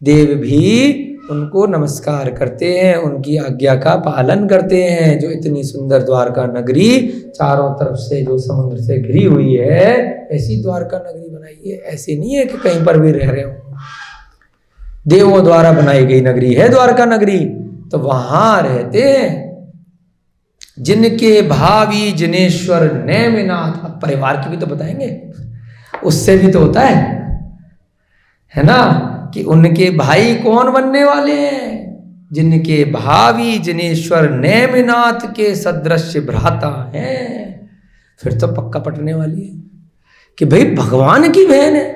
Speaker 1: देव भी उनको नमस्कार करते हैं, उनकी आज्ञा का पालन करते हैं। जो इतनी सुंदर द्वारका नगरी चारों तरफ से जो समुद्र से घिरी हुई है, ऐसी द्वारका नगरी बनाई है। ऐसे नहीं है कि कहीं पर भी रह रहे हो, देवों द्वारा बनाई गई नगरी है द्वारका नगरी। तो वहां रहते हैं जिनके भावी जिनेश्वर नेमिनाथ। अब परिवार की भी तो बताएंगे, उससे भी तो होता है ना, कि उनके भाई कौन बनने वाले हैं? जिनके भावी जिनेश्वर नेमिनाथ के सदृश भ्राता हैं। फिर तो पक्का पटने वाली है कि भाई भगवान की बहन है,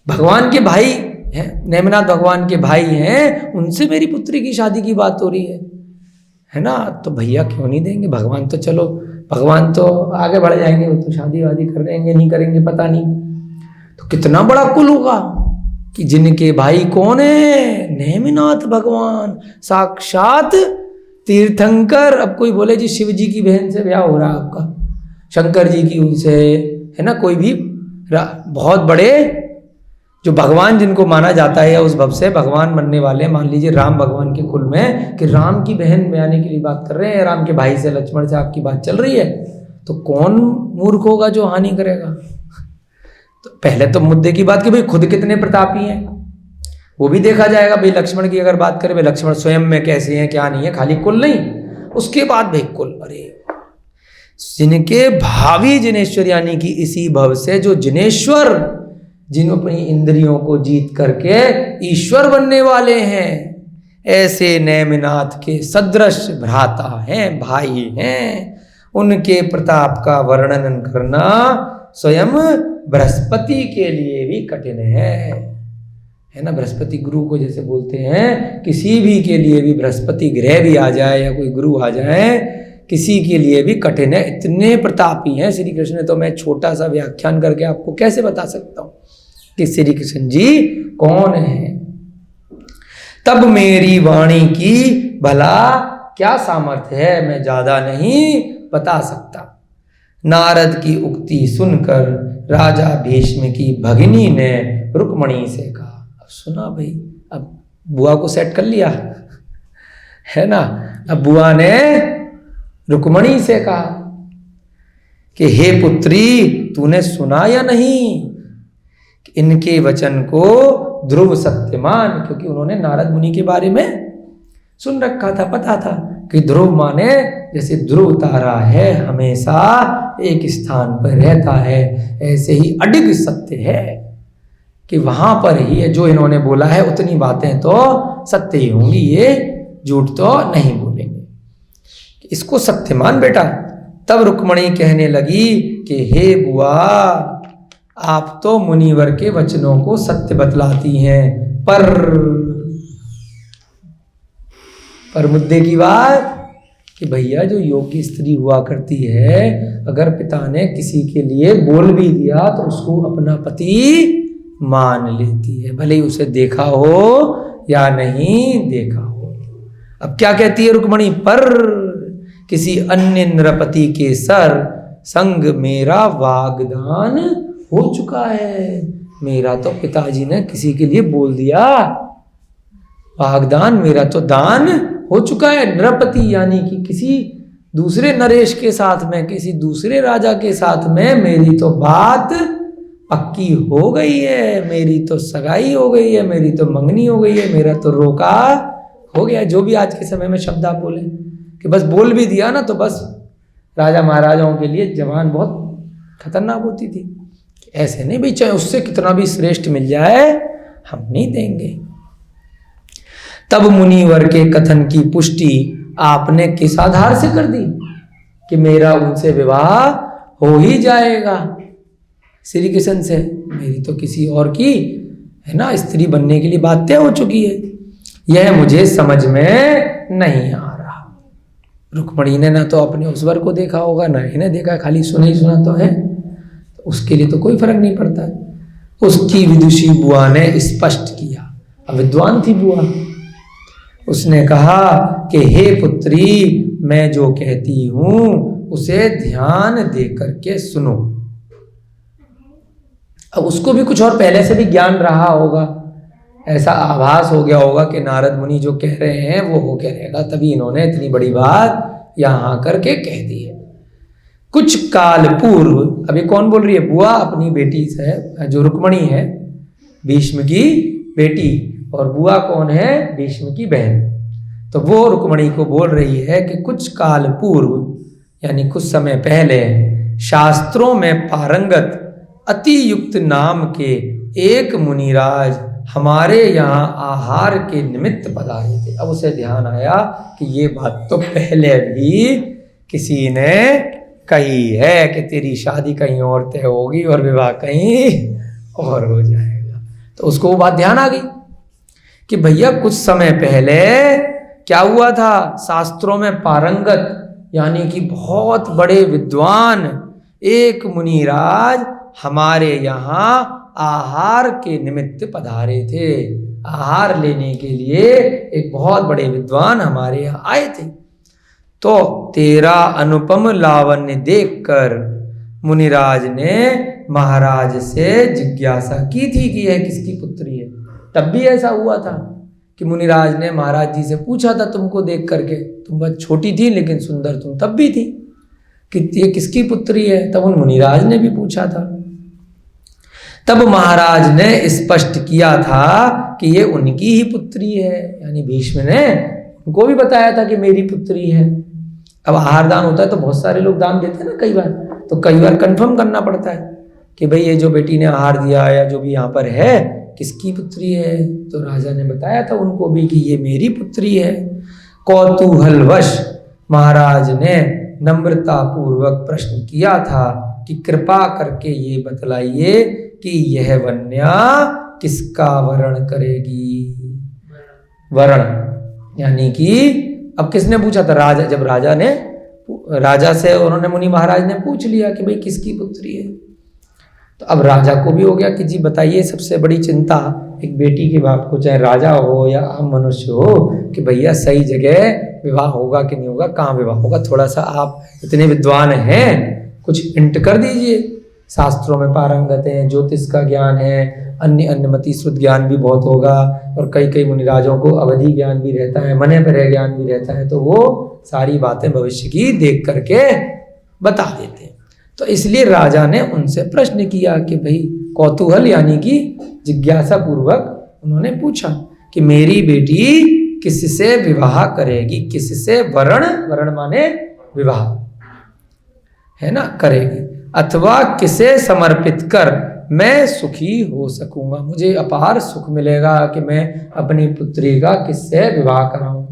Speaker 1: भगवान के भाई हैं, नेमिनाथ भगवान के भाई हैं, उनसे मेरी पुत्री की शादी की बात हो रही है ना। तो भैया क्यों नहीं देंगे? भगवान तो चलो, भगवान तो आगे बढ़ जाएंगे, वो तो शादी वादी करेंगे नहीं करेंगे पता नहीं। तो कितना बड़ा कुल होगा कि जिनके भाई कौन है? नेमिनाथ भगवान, साक्षात तीर्थंकर। अब कोई बोले जी शिव जी की बहन से ब्याह हो रहा है आपका, शंकर जी की उनसे, है ना, कोई भी बहुत बड़े जो भगवान जिनको माना जाता है, या उस भव से भगवान बनने वाले, मान लीजिए राम भगवान के कुल में, कि राम की बहन ब्याहने के लिए बात कर रहे हैं, राम के भाई से, लक्ष्मण से आपकी बात चल रही है, तो कौन मूर्ख होगा जो हानि करेगा? तो पहले तो मुद्दे की बात कि भाई खुद कितने प्रतापी हैं, वो भी देखा जाएगा। भाई लक्ष्मण की अगर बात करें, भाई लक्ष्मण स्वयं में कैसे हैं क्या नहीं है, खाली कुल नहीं, उसके बाद भाई कुल। अरे जिनके भावी जिनेश्वर, यानी कि इसी भव से जो जिनेश्वर, जिन अपनी इंद्रियों को जीत करके ईश्वर बनने वाले हैं, ऐसे नेमिनाथ के सदृश भ्राता हैं, भाई हैं। उनके प्रताप का वर्णन करना स्वयं बृहस्पति के लिए भी कठिन है ना। बृहस्पति गुरु को जैसे बोलते हैं, किसी भी के लिए भी बृहस्पति ग्रह भी आ जाए या कोई गुरु आ जाए, किसी के लिए भी कठिन है। इतने प्रतापी हैं श्री कृष्ण। तो मैं छोटा सा व्याख्यान करके आपको कैसे बता सकता हूं कि श्री कृष्ण जी कौन है। तब मेरी वाणी की भला क्या सामर्थ्य है, मैं ज्यादा नहीं बता सकता। नारद की उक्ति सुनकर राजा भीष्म की भगिनी ने रुक्मणी से कहा। अब सुना भाई, अब बुआ को सेट कर लिया है ना। अब बुआ ने रुक्मणी से कहा कि हे पुत्री, तूने सुना या नहीं इनके वचन को ध्रुव सत्यमान, क्योंकि उन्होंने नारद मुनि के बारे में सुन रखा था, पता था कि ध्रुव माने जैसे ध्रुव तारा है, हमेशा एक स्थान पर रहता है, ऐसे ही अडिग सत्य है कि वहां पर ही है। जो इन्होंने बोला है उतनी बातें तो सत्य ही होंगी, ये झूठ तो नहीं बोलेंगे, इसको सत्य मान बेटा। तब रुक्मणी कहने लगी कि हे बुआ, आप तो मुनिवर के वचनों को सत्य बतलाती हैं, पर पर मुद्दे की बात कि भैया जो योग्य स्त्री हुआ करती है, अगर पिता ने किसी के लिए बोल भी दिया तो उसको अपना पति मान लेती है, भले ही उसे देखा हो या नहीं देखा हो। अब क्या कहती है रुक्मणी, पर किसी अन्य नृपति के सर संग मेरा वागदान हो चुका है। मेरा तो पिताजी ने किसी के लिए बोल दिया, वागदान मेरा तो दान हो चुका है। नृपति यानी कि किसी दूसरे नरेश के साथ में, किसी दूसरे राजा के साथ में मेरी तो बात पक्की हो गई है, मेरी तो सगाई हो गई है, मेरी तो मंगनी हो गई है, मेरा तो रोका हो गया। जो भी आज के समय में शब्द आप बोले कि बस बोल भी दिया ना तो बस राजा महाराजाओं के लिए जवान बहुत खतरनाक होती थी। ऐसे नहीं भाई, चाहे उससे कितना भी श्रेष्ठ मिल जाए हम नहीं देंगे। तब मुनिवर के कथन की पुष्टि आपने किस आधार से कर दी कि मेरा उनसे विवाह हो ही जाएगा श्री कृष्ण से? मेरी तो किसी और की है ना स्त्री बनने के लिए बात तय हो चुकी है, यह मुझे समझ में नहीं आ रहा। रुक्मणी ने ना तो अपने उस वर को देखा होगा, ना इन्हें देखा, खाली सुना ही सुना तो है, तो उसके लिए तो कोई फर्क नहीं पड़ता है। उसकी विदुषी बुआ ने स्पष्ट किया, अब विद्वान थी बुआ, उसने कहा कि हे पुत्री, मैं जो कहती हूं उसे ध्यान दे करके सुनो। अब उसको भी कुछ और पहले से भी ज्ञान रहा होगा, ऐसा आभास हो गया होगा कि नारद मुनि जो कह रहे हैं वो हो के रहेगा, तभी इन्होंने इतनी बड़ी बात यहां करके कह दी है। कुछ काल पूर्व, अभी कौन बोल रही है? बुआ अपनी बेटी से, जो रुक्मणी है भीष्म की बेटी, और बुआ कौन है? भीष्म की बहन। तो वो रुक्मणी को बोल रही है कि कुछ काल पूर्व यानी कुछ समय पहले शास्त्रों में पारंगत अति युक्त नाम के एक मुनिराज हमारे यहाँ आहार के निमित्त पधारे थे। अब उसे ध्यान आया कि ये बात तो पहले भी किसी ने कही है कि तेरी शादी कहीं और तय होगी और विवाह कहीं और हो जाएगा। तो उसको वो बात ध्यान आ गई कि भैया कुछ समय पहले क्या हुआ था, शास्त्रों में पारंगत यानी कि बहुत बड़े विद्वान एक मुनिराज हमारे यहाँ आहार के निमित्त पधारे थे। आहार लेने के लिए एक बहुत बड़े विद्वान हमारे यहाँ आए थे। तो तेरा अनुपम लावण्य देखकर मुनिराज ने महाराज से जिज्ञासा की थी कि यह किसकी पुत्री है। तब भी ऐसा हुआ था कि मुनिराज ने महाराज जी से पूछा था तुमको देख करके, तुम बहुत छोटी थी लेकिन सुंदर तुम तब भी थी, कि ये किसकी पुत्री है? तब उन मुनिराज ने भी पूछा था। तब महाराज ने स्पष्ट किया था कि ये उनकी ही पुत्री है, यानी भीष्म ने उनको भी बताया था कि मेरी पुत्री है। अब आहार दान होता है तो बहुत सारे लोग दान देते हैं ना कई बार, तो कई बार कंफर्म करना पड़ता है कि भाई ये जो बेटी ने आहार दिया या जो भी यहाँ पर है किसकी पुत्री है। तो राजा ने बताया था उनको भी कि ये मेरी पुत्री है। कौतूहलवश महाराज ने नम्रता पूर्वक प्रश्न किया था कि कृपा करके ये बतलाइए कि यह वन्या किसका वरण करेगी। वरण यानी कि अब किसने पूछा था? राजा। जब राजा से उन्होंने मुनि महाराज ने पूछ लिया कि भाई किसकी पुत्री है, तो अब राजा को भी हो गया कि जी बताइए, सबसे बड़ी चिंता एक बेटी के बाप को, चाहे राजा हो या आम मनुष्य हो, कि भैया सही जगह विवाह होगा कि नहीं होगा, कहाँ विवाह होगा। थोड़ा सा आप इतने विद्वान हैं, कुछ हिंट कर दीजिए। शास्त्रों में पारंगत हैं, ज्योतिष का ज्ञान है, अन्य मति श्रुत ज्ञान भी बहुत होगा, और कई मुनिराजों को अवधि ज्ञान भी रहता है, मने पर ज्ञान भी रहता है, तो वो सारी बातें भविष्य की देख करके बता देते हैं। तो इसलिए राजा ने उनसे प्रश्न किया कि भाई कौतूहल यानी कि जिज्ञासा पूर्वक उन्होंने पूछा कि मेरी बेटी किससे विवाह करेगी, किससे वरण माने विवाह है ना, करेगी, अथवा किसे समर्पित कर मैं सुखी हो सकूंगा, मुझे अपार सुख मिलेगा कि मैं अपनी पुत्री का किससे विवाह कराऊं।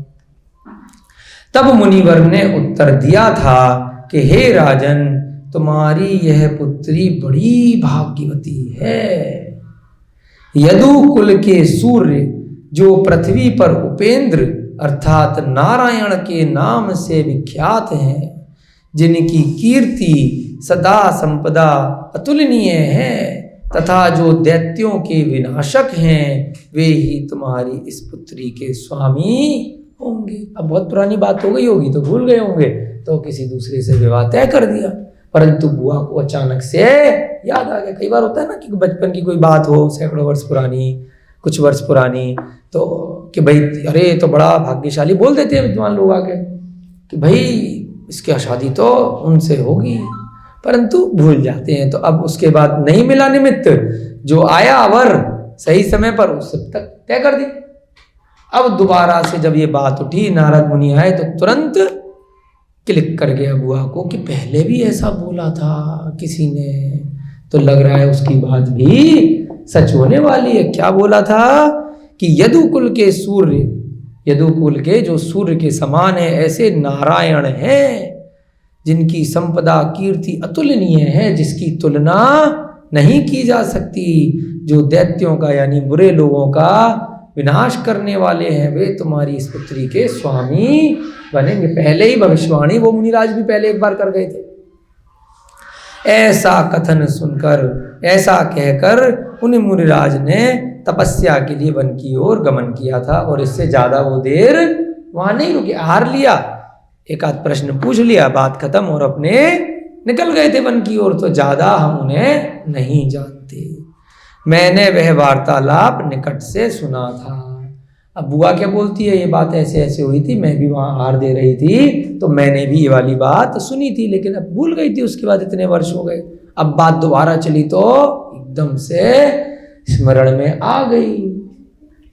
Speaker 1: तब मुनिवर ने उत्तर दिया था कि हे राजन, तुम्हारी यह पुत्री बड़ी भाग्यवती है। यदु कुल के सूर्य जो पृथ्वी पर उपेंद्र अर्थात नारायण के नाम से विख्यात हैं, जिनकी कीर्ति सदा संपदा अतुलनीय है, तथा जो दैत्यों के विनाशक हैं, वे ही तुम्हारी इस पुत्री के स्वामी होंगे। अब बहुत पुरानी बात हो गई होगी तो भूल गए होंगे, तो किसी दूसरे से विवाह तय कर दिया, परंतु बुआ को अचानक से याद आ गया। कई बार होता है ना कि बचपन की कोई बात हो, सैकड़ों वर्ष पुरानी, कुछ वर्ष पुरानी, तो कि भाई अरे तो बड़ा भाग्यशाली बोल देते हैं विद्वान लोग आके कि भाई इसकी शादी तो उनसे होगी, परंतु भूल जाते हैं। तो अब उसके बाद नहीं मिला निमित्त, जो आया वर सही समय पर उस तक तय कर दी। अब दोबारा से जब ये बात उठी, नारद मुनि आए तो तुरंत क्लिक कर गया बुआ को कि पहले भी ऐसा बोला था किसी ने, तो लग रहा है उसकी बात भी सच होने वाली है। क्या बोला था कि यदुकुल के सूर्य, यदुकुल के जो सूर्य के समान है, ऐसे नारायण हैं जिनकी संपदा कीर्ति अतुलनीय है, जिसकी तुलना नहीं की जा सकती, जो दैत्यों का यानी बुरे लोगों का विनाश करने वाले हैं, वे तुम्हारी इस पुत्री के स्वामी बनेंगे। पहले ही भविष्यवाणी वो मुनिराज भी पहले एक बार कर गए थे। ऐसा कथन सुनकर, ऐसा कहकर उन मुनिराज ने तपस्या के लिए वन की ओर गमन किया था, और इससे ज्यादा वो देर वहां नहीं रुके, हार लिया, एक आध प्रश्न पूछ लिया, बात खत्म, और अपने निकल गए थे वन की ओर। तो ज्यादा हम उन्हें नहीं जानते, मैंने वह वार्तालाप निकट से सुना था। अब बुआ क्या बोलती है, ये बात ऐसे ऐसे हुई थी, मैं भी वहां हार दे रही थी, तो मैंने भी ये वाली बात सुनी थी, लेकिन अब भूल गई थी, उसके बाद इतने वर्ष हो गए। अब बात दोबारा चली तो एकदम से स्मरण में आ गई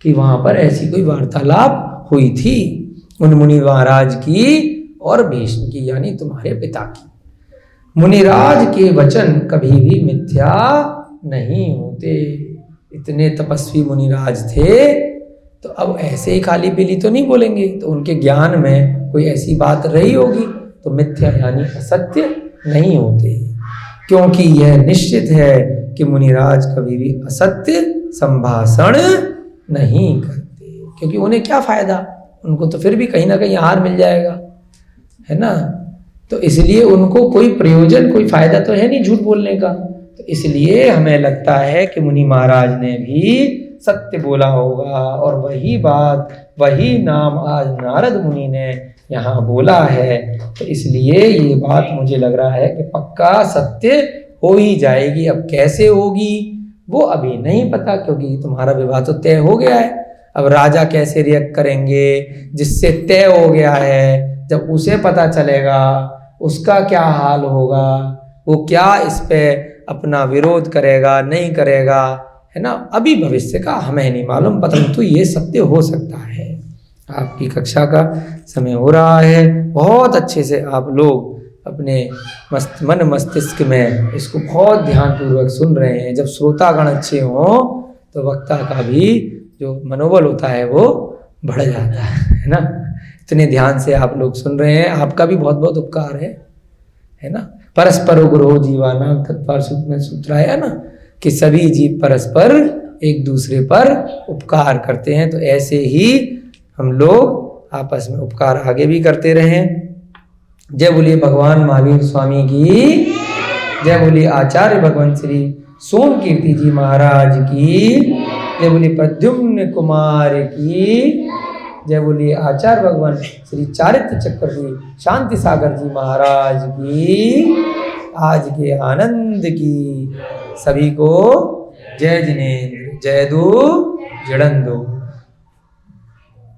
Speaker 1: कि वहां पर ऐसी कोई वार्तालाप हुई थी उन मुनि महाराज की और भीष्म की, यानी तुम्हारे पिता की। मुनिराज के वचन कभी भी मिथ्या नहीं होते। इतने तपस्वी मुनिराज थे, तो अब ऐसे ही खाली पीली तो नहीं बोलेंगे, तो उनके ज्ञान में कोई ऐसी बात रही होगी, तो मिथ्या यानी असत्य नहीं होते, क्योंकि यह निश्चित है कि मुनिराज कभी भी असत्य संभाषण नहीं करते, क्योंकि उन्हें क्या फायदा, उनको तो फिर भी कहीं ना कहीं हार मिल जाएगा, है ना। तो इसलिए उनको कोई प्रयोजन, कोई फायदा तो है नहीं झूठ बोलने का। तो इसलिए हमें लगता है कि मुनि महाराज ने भी सत्य बोला होगा, और वही बात, वही नाम आज नारद मुनि ने यहाँ बोला है। तो इसलिए ये बात मुझे लग रहा है कि पक्का सत्य हो ही जाएगी। अब कैसे होगी वो अभी नहीं पता, क्योंकि तुम्हारा विवाह तो तय हो गया है। अब राजा कैसे रिएक्ट करेंगे, जिससे तय हो गया है, जब उसे पता चलेगा उसका क्या हाल होगा, वो क्या इस पे अपना विरोध करेगा नहीं करेगा, है ना। अभी भविष्य का हमें नहीं मालूम, परंतु ये सत्य हो सकता है। आपकी कक्षा का समय हो रहा है, बहुत अच्छे से आप लोग अपने मन मस्तिष्क में इसको बहुत ध्यानपूर्वक सुन रहे हैं। जब श्रोतागण अच्छे हों तो वक्ता का भी जो मनोबल होता है वो बढ़ जाता है ना। इतने ध्यान से आप लोग सुन रहे हैं, आपका भी बहुत बहुत उपकार है ना। परस्पर गुरो जीवानाम तत्पर में सूत्र आया ना कि सभी जीव परस्पर एक दूसरे पर उपकार करते हैं, तो ऐसे ही हम लोग आपस में उपकार आगे भी करते रहें। जय बोलिए भगवान महावीर स्वामी की, जय बोलिए आचार्य भगवान श्री सोम कीर्ति जी महाराज की, जय बोलिए प्रद्युम्न कुमार की, जय बोलिए आचार्य भगवान श्री चारित्र चक्रवर्ती शांति सागर जी महाराज की, आज के आनंद की। सभी को जय जिनेन्द्र, जय दो जड़न दो।